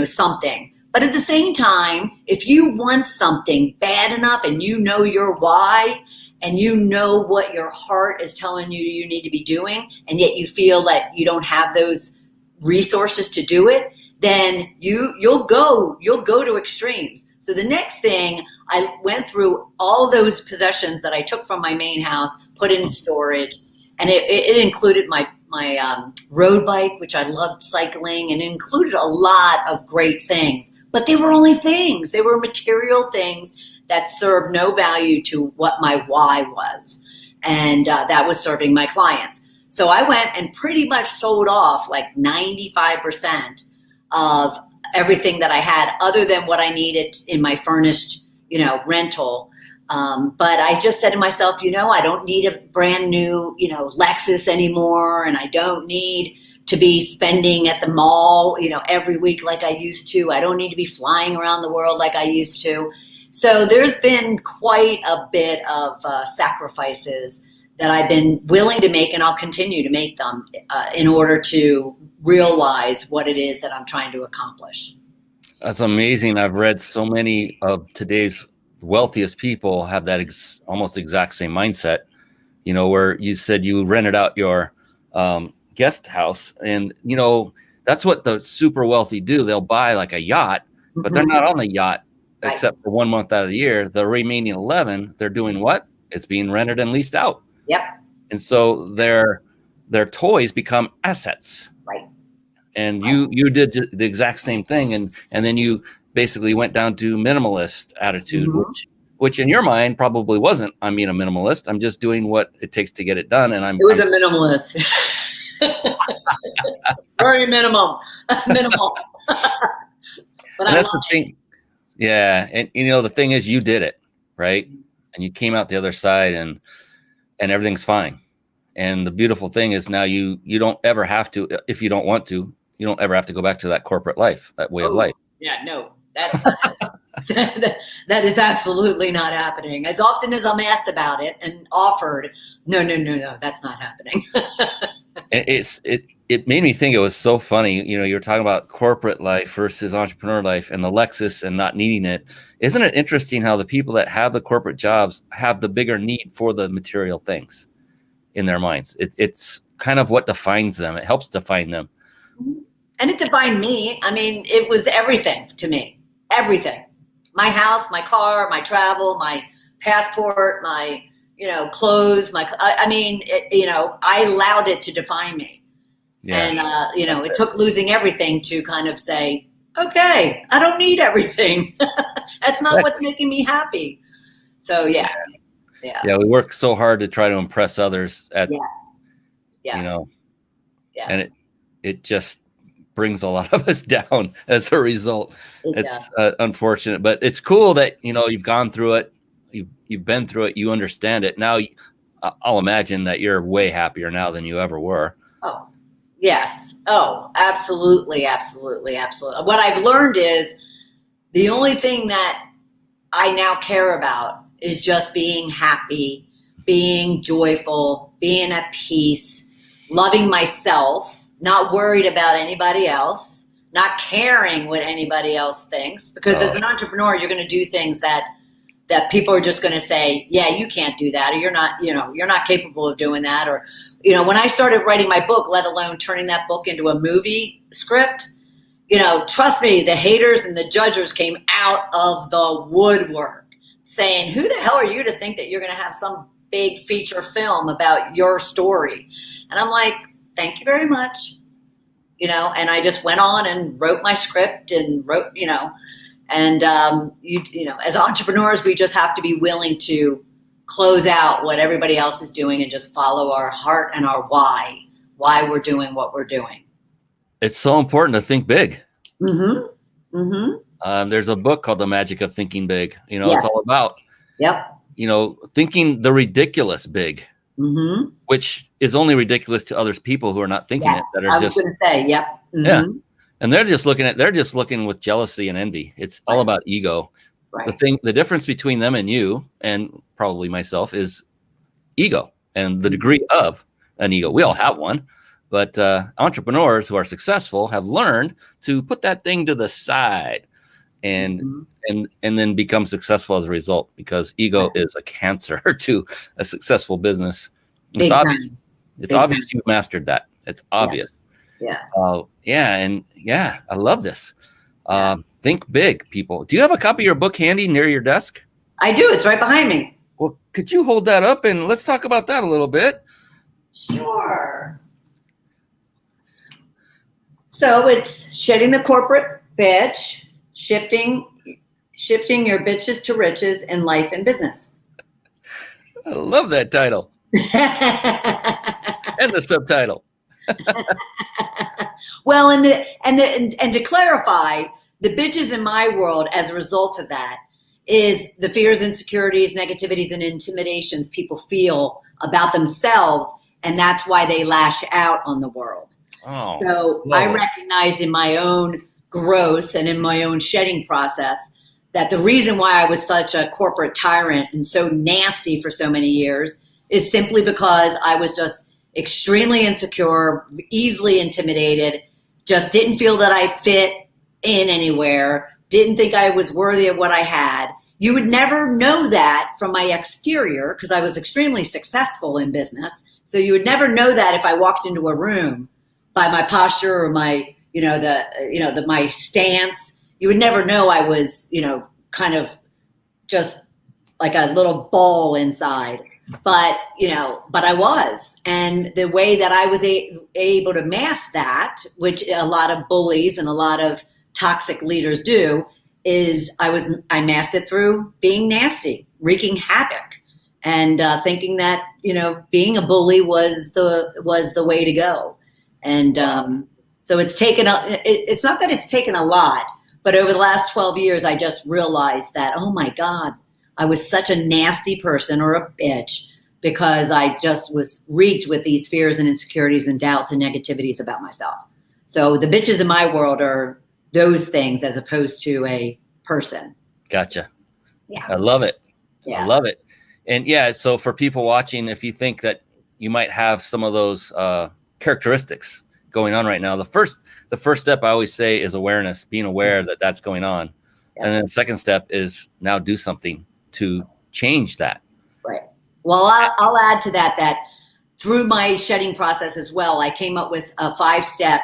something. But at the same time, if you want something bad enough and you know your why and you know what your heart is telling you you need to be doing, and yet you feel that you don't have those resources to do it, then you'll go to extremes. So the next thing, I went through all those possessions that I took from my main house, put it in storage, and it included my road bike, which I loved cycling, and it included a lot of great things. But they were only things. They were material things that served no value to what my why was, and that was serving my clients. So I went and pretty much sold off like 95% of everything that I had, other than what I needed in my furnished, rental. But I just said to myself, I don't need a brand new, Lexus anymore, and I don't need to be spending at the mall, every week like I used to. I don't need to be flying around the world like I used to. So there's been quite a bit of sacrifices that I've been willing to make, and I'll continue to make them in order to realize what it is that I'm trying to accomplish. That's amazing. I've read so many of today's wealthiest people have that almost exact same mindset, where you said you rented out your guest house, and that's what the super wealthy do. They'll buy like a yacht, but they're not on the yacht except for 1 month out of the year. The remaining 11, they're doing what? It's being rented and leased out. Yep. And so their toys become assets. Right. And you did the exact same thing, and then you basically went down to minimalist attitude, which in your mind probably wasn't. I'm being a minimalist. I'm just doing what it takes to get it done. And It was a minimalist. Very minimal. But that's the thing. Yeah. And the thing is, you did it, right? And you came out the other side, and everything's fine. And the beautiful thing is now you don't ever have to, if you don't want to, you don't ever have to go back to that corporate life, that way of life. Yeah, no, that's that is absolutely not happening. As often as I'm asked about it and offered, no, that's not happening. It made me think, it was so funny. You're talking about corporate life versus entrepreneur life, and the Lexus and not needing it. Isn't it interesting how the people that have the corporate jobs have the bigger need for the material things in their minds? It's kind of what defines them. It helps define them. And it defined me. I mean, it was everything to me. Everything. My house, my car, my travel, my passport, my, clothes, I allowed it to define me. Yeah. And, it took losing everything to kind of say, okay, I don't need everything. That's not what's making me happy. So, yeah. Yeah, we work so hard to try to impress others yes. Yes. And it just brings a lot of us down as a result. It's unfortunate, but it's cool that, you've gone through it. You've been through it. You understand it. Now I'll imagine that you're way happier now than you ever were. Oh, yes. Oh, absolutely. Absolutely. Absolutely. What I've learned is the only thing that I now care about is just being happy, being joyful, being at peace, loving myself, not worried about anybody else, not caring what anybody else thinks. Because as an entrepreneur, you're going to do things that people are just going to say, yeah, you can't do that, or you're not capable of doing that. Or, when I started writing my book, let alone turning that book into a movie script, trust me, the haters and the judges came out of the woodwork saying, who the hell are you to think that you're going to have some big feature film about your story? And I'm like, thank you very much. And I just went on and wrote my script and wrote, And, as entrepreneurs, we just have to be willing to close out what everybody else is doing and just follow our heart and our why we're doing what we're doing. It's so important to think big. Mm-hmm. Mm-hmm. There's a book called The Magic of Thinking Big. Yes. It's all about, thinking the ridiculous big, mm-hmm. which is only ridiculous to others people who are not thinking it. That are I was going to say, yep. Mm-hmm. Yeah. And they're just looking with jealousy and envy. It's all about ego. Right. The difference between them and you, and probably myself, is ego and the degree of an ego. We all have one, but entrepreneurs who are successful have learned to put that thing to the side and then become successful as a result, because ego is a cancer to a successful business. It's obvious. It's obvious you've mastered that. It's obvious. Yeah. I love this. Think big, people. Do you have a copy of your book handy near your desk? I do. It's right behind me. Well, could you hold that up and let's talk about that a little bit? Sure. So it's shedding the corporate bitch, shifting your bitches to riches in life and business. I love that title. And the subtitle. Well, and to clarify, the bitches in my world as a result of that is the fears, insecurities, negativities, and intimidations people feel about themselves, and that's why they lash out on the world. Oh, so I recognized in my own growth and in my own shedding process that the reason why I was such a corporate tyrant and so nasty for so many years is simply because I was just extremely insecure, easily intimidated, just didn't feel that I fit in anywhere, didn't think I was worthy of what I had. You would never know that from my exterior because I was extremely successful in business. So you would never know that if I walked into a room by my posture or my, my stance. You would never know I was, kind of just like a little ball inside. But I was. And the way that I was able to mask that, which a lot of bullies and a lot of toxic leaders do, is I masked it through being nasty, wreaking havoc, and thinking that, being a bully was the way to go. And so it's not that it's taken a lot, but over the last 12 years, I just realized that, oh my God, I was such a nasty person or a bitch because I just was wreaked with these fears and insecurities and doubts and negativities about myself. So the bitches in my world are those things as opposed to a person. Gotcha. Yeah. I love it. Yeah. I love it. And so for people watching, if you think that you might have some of those characteristics going on right now, the first step I always say is awareness, being aware that that's going on. Yes. And then the second step is now do something to change that. Right. Well, I'll add to that through my shedding process as well, I came up with a 5-step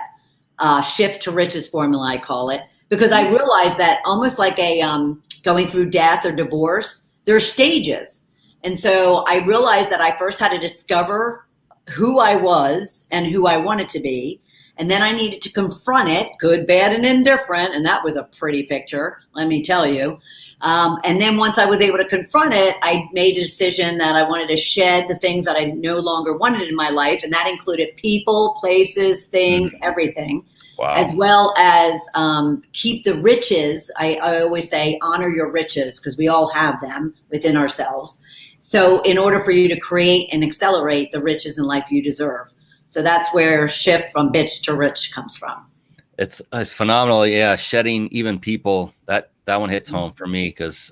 shift to riches formula, I call it, because I realized that almost like a going through death or divorce, there are stages. And so I realized that I first had to discover who I was and who I wanted to be. And then I needed to confront it, good, bad, and indifferent. And that was a pretty picture, let me tell you. And then once I was able to confront it, I made a decision that I wanted to shed the things that I no longer wanted in my life. And that included people, places, things, everything. Wow. As well as keep the riches. I always say honor your riches because we all have them within ourselves. So in order for you to create and accelerate the riches in life you deserve. So that's where shift from bitch to rich comes from. It's phenomenal. Yeah. Shedding even people, that one hits home for me because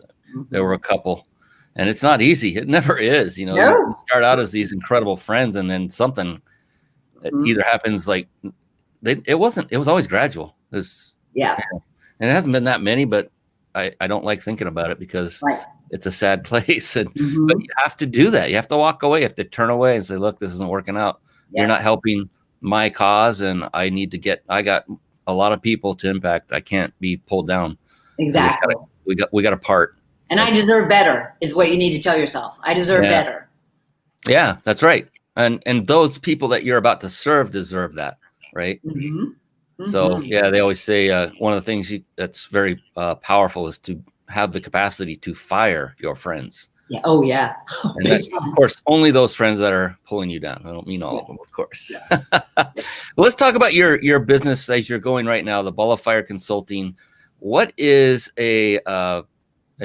there were a couple and it's not easy. It never is. You start out as these incredible friends and then something either happens like it was always gradual. And it hasn't been that many, but I don't like thinking about it because it's a sad place. And but you have to do that. You have to walk away. You have to turn away and say, look, this isn't working out. You're not helping my cause. And I got a lot of people to impact. I can't be pulled down. Exactly. We got a part. And I deserve better is what you need to tell yourself. I deserve better. Yeah, that's right. And those people that you're about to serve deserve that. Right. So Mhm. yeah, they always say one of the things that's very powerful is to have the capacity to fire your friends. Yeah. Oh, yeah. And that, Big of time. course, only those friends that are pulling you down. I don't mean all Yeah. of them, of course. Yes. Let's talk about your business as you're going right now, the Ball of Fire Consulting. What is a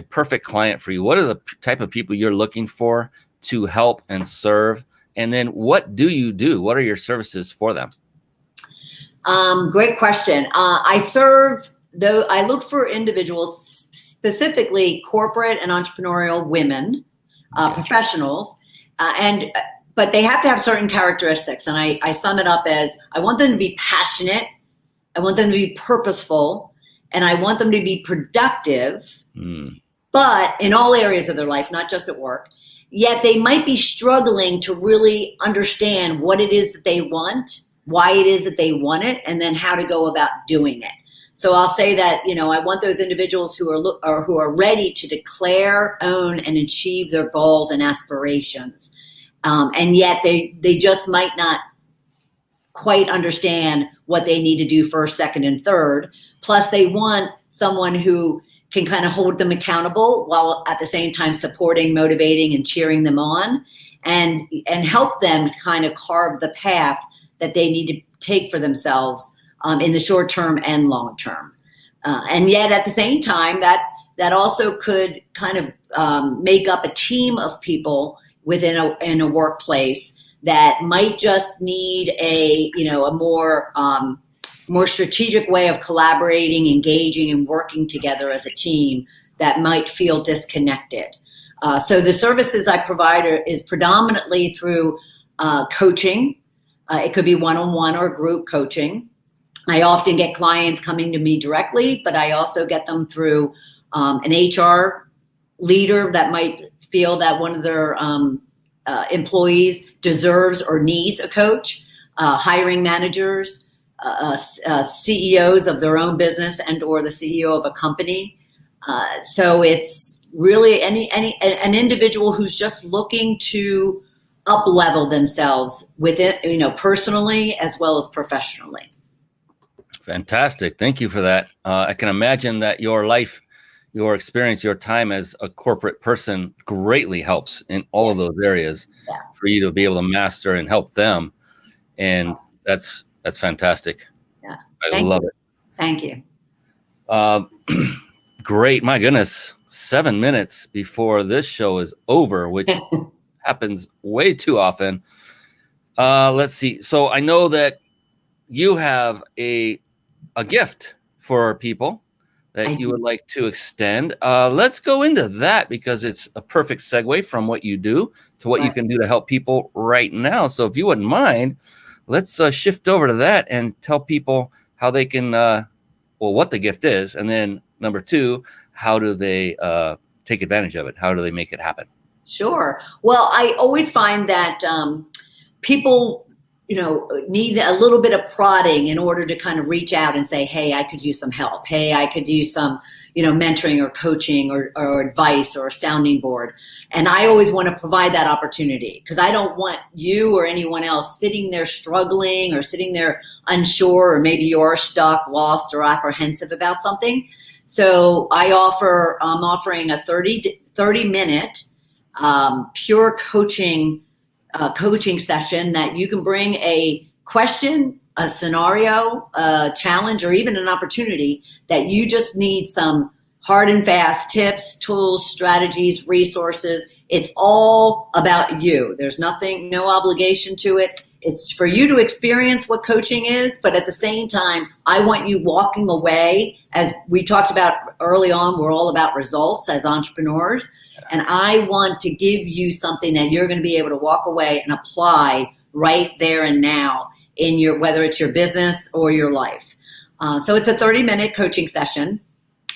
perfect client for you? What are the type of people you're looking for to help and serve? And then what do you do? What are your services for them? Great question. I look for individuals, specifically corporate and entrepreneurial women, Okay. professionals, but they have to have certain characteristics. And I sum it up as I want them to be passionate, I want them to be purposeful, and I want them to be productive, but in all areas of their life, not just at work. Yet they might be struggling to really understand what it is that they want, why it is that they want it, and then how to go about doing it. So I'll say that, I want those individuals who are ready to declare, own, and achieve their goals and aspirations. And yet they just might not quite understand what they need to do first, second, and third. Plus they want someone who can kind of hold them accountable while at the same time supporting, motivating, and cheering them on, and help them kind of carve the path that they need to take for themselves in the short term and long term. And yet at the same time, that also could kind of make up a team of people in a workplace that might just need a more strategic way of collaborating, engaging, and working together as a team that might feel disconnected. So the services I provide is predominantly through coaching. It could be one-on-one or group coaching. I often get clients coming to me directly, but I also get them through an HR leader that might feel that one of their employees deserves or needs a coach, hiring managers, CEOs of their own business and or the CEO of a company. So it's really an individual who's just looking to up-level themselves with it, personally as well as professionally. Fantastic. Thank you for that. I can imagine that your life, your experience, your time as a corporate person greatly helps in all of those areas for you to be able to master and help them. And that's fantastic. Yeah. I love it. Thank you. Great. My goodness. 7 minutes before this show is over, which happens way too often. Let's see. So I know that you have a gift for people that you would like to extend. Let's go into that because it's a perfect segue from what you do to what you can do to help people right now. So if you wouldn't mind, let's shift over to that and tell people how they can, what the gift is. And then number two, how do they take advantage of it? How do they make it happen? Sure. Well, I always find that people, need a little bit of prodding in order to kind of reach out and say, hey, I could use some help. Hey, I could use some, mentoring or coaching or advice or a sounding board. And I always want to provide that opportunity because I don't want you or anyone else sitting there struggling or sitting there unsure, or maybe you're stuck, lost, or apprehensive about something. So I'm offering a 30-minute pure coaching session that you can bring a question, a scenario, a challenge, or even an opportunity that you just need some hard and fast tips, tools, strategies, resources. It's all about you. There's no obligation to it. It's for you to experience what coaching is, but at the same time, I want you walking away, as we talked about early on, we're all about results as entrepreneurs. And I want to give you something that you're going to be able to walk away and apply right there and now in whether it's your business or your life. So it's a 30-minute coaching session,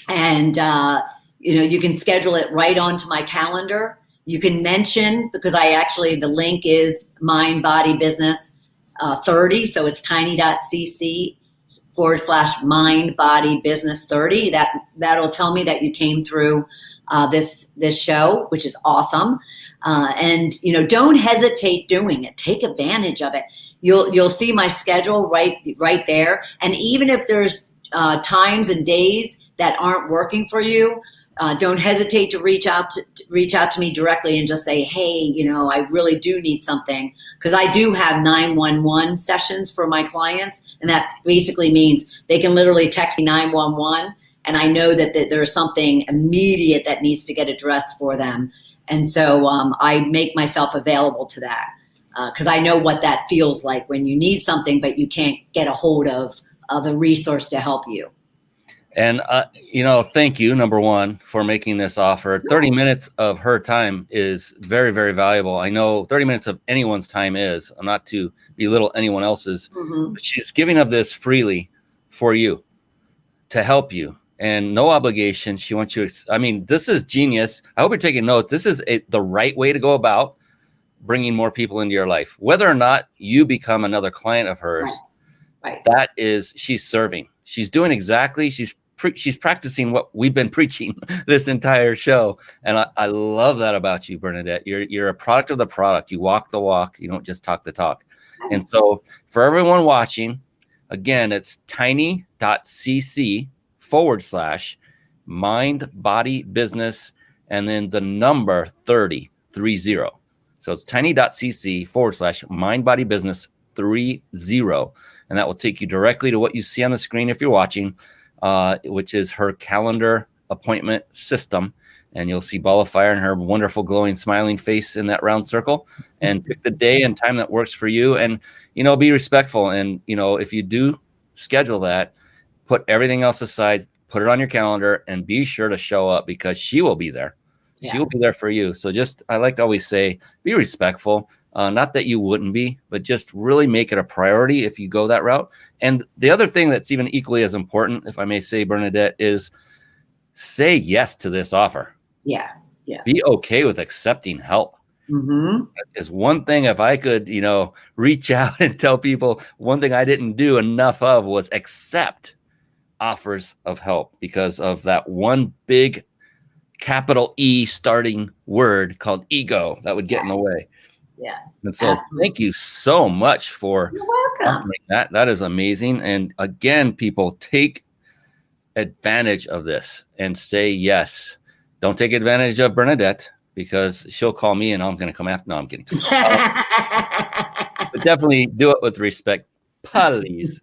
and you can schedule it right onto my calendar. You can mention, because the link is Mind Body Business 30, so it's tiny.cc mind, body, business 30. That'll tell me that you came through this show, which is awesome. And don't hesitate doing it. Take advantage of it. You'll see my schedule right there. And even if there's times and days that aren't working for you, don't hesitate to reach out to me directly and just say, hey, I really do need something, because I do have 911 sessions for my clients, and that basically means they can literally text me 911, and I know that there's something immediate that needs to get addressed for them, and so I make myself available to that, because I know what that feels like when you need something but you can't get a hold of a resource to help you. And, thank you, number one, for making this offer. 30 minutes of her time is very, very valuable. I know 30 minutes of anyone's time is. I'm not to belittle anyone else's. Mm-hmm. But she's giving of this freely for you, to help you, and no obligation. She wants you. This is genius. I hope you're taking notes. This is the right way to go about bringing more people into your life. Whether or not you become another client of hers, right. That is, she's serving. She's doing exactly, she's practicing what we've been preaching this entire show. And I love that about you, Bernadette. You're a product of the product. You walk the walk. You don't just talk the talk. And so for everyone watching, again, it's tiny.cc/mind, body, business, and then the number 30. So it's tiny.cc/mind, body, business 30. And that will take you directly to what you see on the screen if you're watching, which is her calendar appointment system. And you'll see Ball of Fire and her wonderful glowing smiling face in that round circle, and pick the day and time that works for you. And, be respectful. And, if you do schedule that, put everything else aside, put it on your calendar, and be sure to show up, because she will be there. Yeah. She will be there for you. So I like to always say, be respectful. Not that you wouldn't be, but just really make it a priority if you go that route. And the other thing that's even equally as important, if I may say, Bernadette, is say yes to this offer. Yeah. Be okay with accepting help. Mm-hmm. Is one thing, if I could, reach out and tell people, one thing I didn't do enough of was accept offers of help, because of that one big capital E starting word called ego that would get in the way. Yeah. And so Thank you so much for offering that. That is amazing. And again, people, take advantage of this and say yes. Don't take advantage of Bernadette, because she'll call me and I'm going to come after. No, I'm kidding. But definitely do it with respect, please.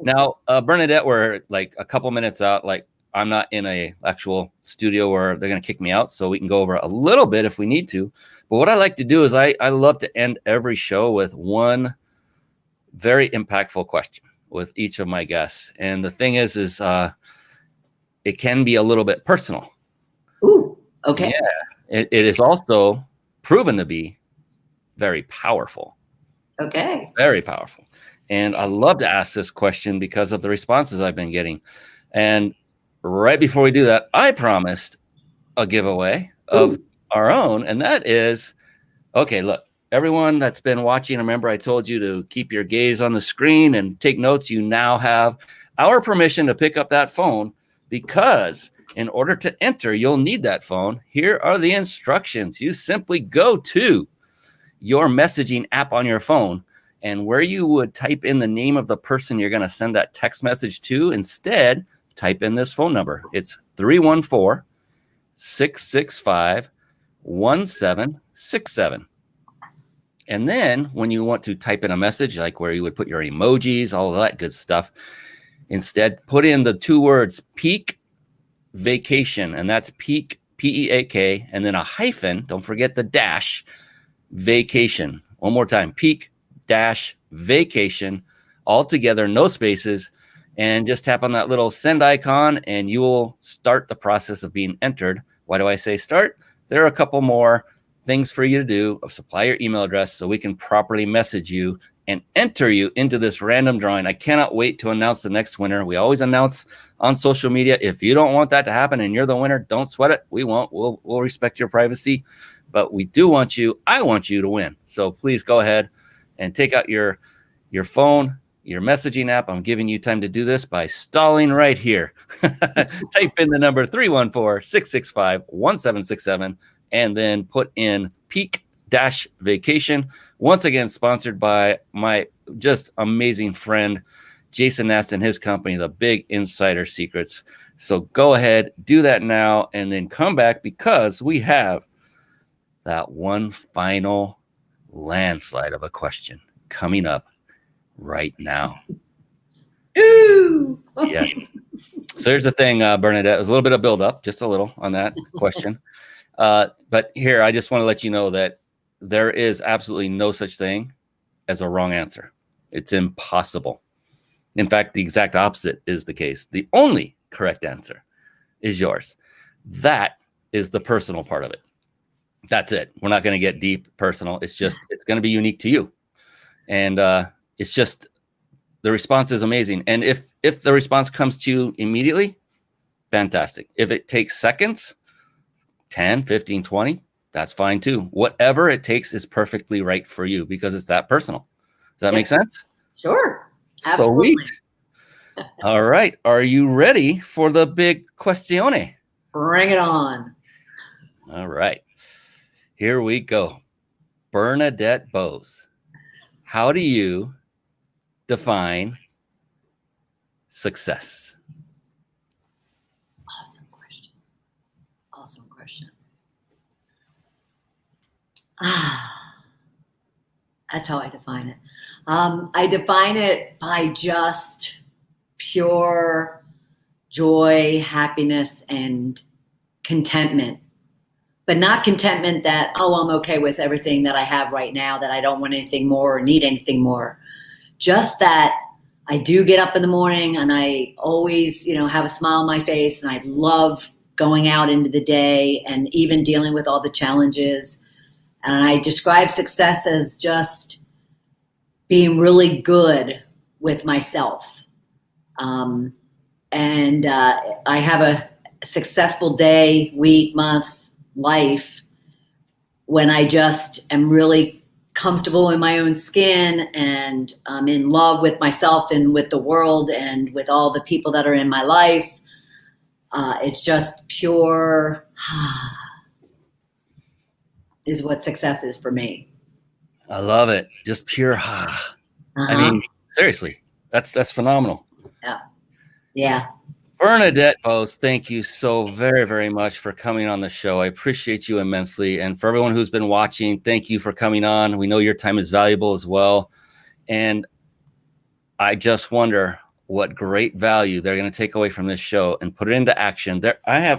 Now, Bernadette, we're like a couple minutes out. Like, I'm not in a actual studio where they're going to kick me out, so we can go over a little bit if we need to. But what I like to do is I love to end every show with one very impactful question with each of my guests. And the thing is it can be a little bit personal. Ooh, okay. Yeah. It is also proven to be very powerful. Okay. Very powerful. And I love to ask this question because of the responses I've been getting. And right before we do that, I promised a giveaway of our own. And that is, okay, look, everyone that's been watching, remember I told you to keep your gaze on the screen and take notes. You now have our permission to pick up that phone, because in order to enter, you'll need that phone. Here are the instructions. You simply go to your messaging app on your phone, and where you would type in the name of the person you're going to send that text message to, instead, type in this phone number. It's 314-665-1767. And then when you want to type in a message, like where you would put your emojis, all of that good stuff, instead, put in the two words peak vacation, and that's peak, P-E-A-K, and then a hyphen. Don't forget the dash, vacation. One more time, peak dash vacation, all together, no spaces. And just tap on that little send icon and you will start the process of being entered. Why do I say start? There are a couple more things for you to do. Supply your email address so we can properly message you and enter you into this random drawing. I cannot wait to announce the next winner. We always announce on social media. If you don't want that to happen and you're the winner, don't sweat it. We won't. We'll respect your privacy. But we do want you. I want you to win. So please go ahead and take out your phone, your messaging app, I'm giving you time to do this by stalling right here. Type in the number 314-665-1767 and then put in peak-vacation. Once again, sponsored by my just amazing friend, Jason Nast and his company, The Big Insider Secrets. So go ahead, do that now, and then come back because we have that one final landslide of a question coming up right now. Ooh. Yes. So here's the thing, Bernadette. There's a little bit of build-up, just a little on that question. But here, I just want to let you know that there is absolutely no such thing as a wrong answer. It's impossible. In fact, the exact opposite is the case. The only correct answer is yours. That is the personal part of it. That's it. We're not going to get deep personal. It's just, it's going to be unique to you. And it's just, the response is amazing. And if the response comes to you immediately, fantastic. If it takes seconds, 10, 15, 20, that's fine too. Whatever it takes is perfectly right for you because it's that personal. Does that make sense? Sure. Absolutely. Sweet. All right. Are you ready for the big questione? Bring it on. All right. Here we go. Bernadette Boas, how do you define success? Awesome question. That's how I define it. I define it by just pure joy, happiness, and contentment. But not contentment that, oh, I'm okay with everything that I have right now, that I don't want anything more or need anything more. Just that I do get up in the morning and I always, have a smile on my face, and I love going out into the day and even dealing with all the challenges. And I describe success as just being really good with myself. And I have a successful day, week, month, life when I just am really comfortable in my own skin and I'm in love with myself and with the world and with all the people that are in my life. It's just pure is what success is for me. I love it. Just pure. I mean, seriously, that's phenomenal. Yeah. Bernadette Boas, thank you so very, very much for coming on the show. I appreciate you immensely. And for everyone who's been watching, thank you for coming on. We know your time is valuable as well. And I just wonder what great value they're going to take away from this show and put it into action.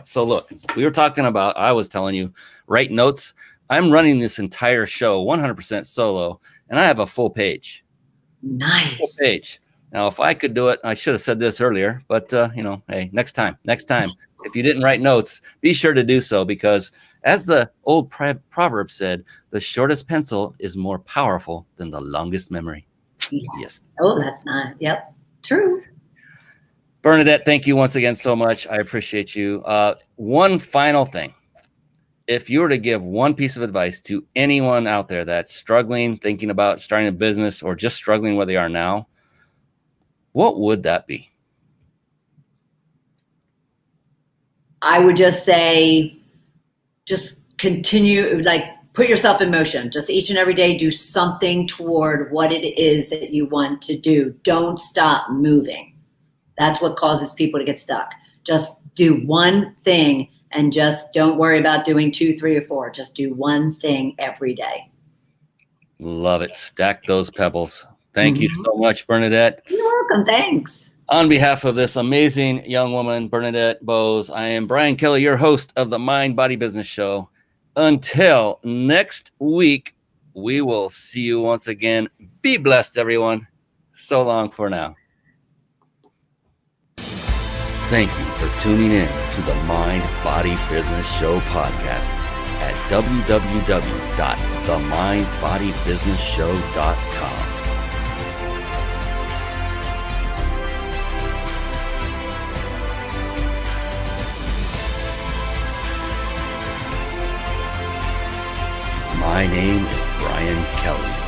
So look, we were talking about, I was telling you, write notes. I'm running this entire show 100% solo, and I have a full page. Nice. Full page. Now, if I could do it, I should have said this earlier, but, hey, next time, if you didn't write notes, be sure to do so because as the old proverb said, the shortest pencil is more powerful than the longest memory. Yes. Oh, that's nice. Yep. True. Bernadette, thank you once again so much. I appreciate you. One final thing. If you were to give one piece of advice to anyone out there that's struggling, thinking about starting a business or just struggling where they are now, what would that be? I would just say, just continue, put yourself in motion. Just each and every day, do something toward what it is that you want to do. Don't stop moving. That's what causes people to get stuck. Just do one thing and just don't worry about doing 2, 3, or 4. Just do one thing every day. Love it. Stack those pebbles. Thank you so much, Bernadette. You're welcome. Thanks. On behalf of this amazing young woman, Bernadette Boas, I am Brian Kelly, your host of the Mind Body Business Show. Until next week, we will see you once again. Be blessed, everyone. So long for now. Thank you for tuning in to the Mind Body Business Show podcast at www.themindbodybusinessshow.com. My name is Brian Kelly.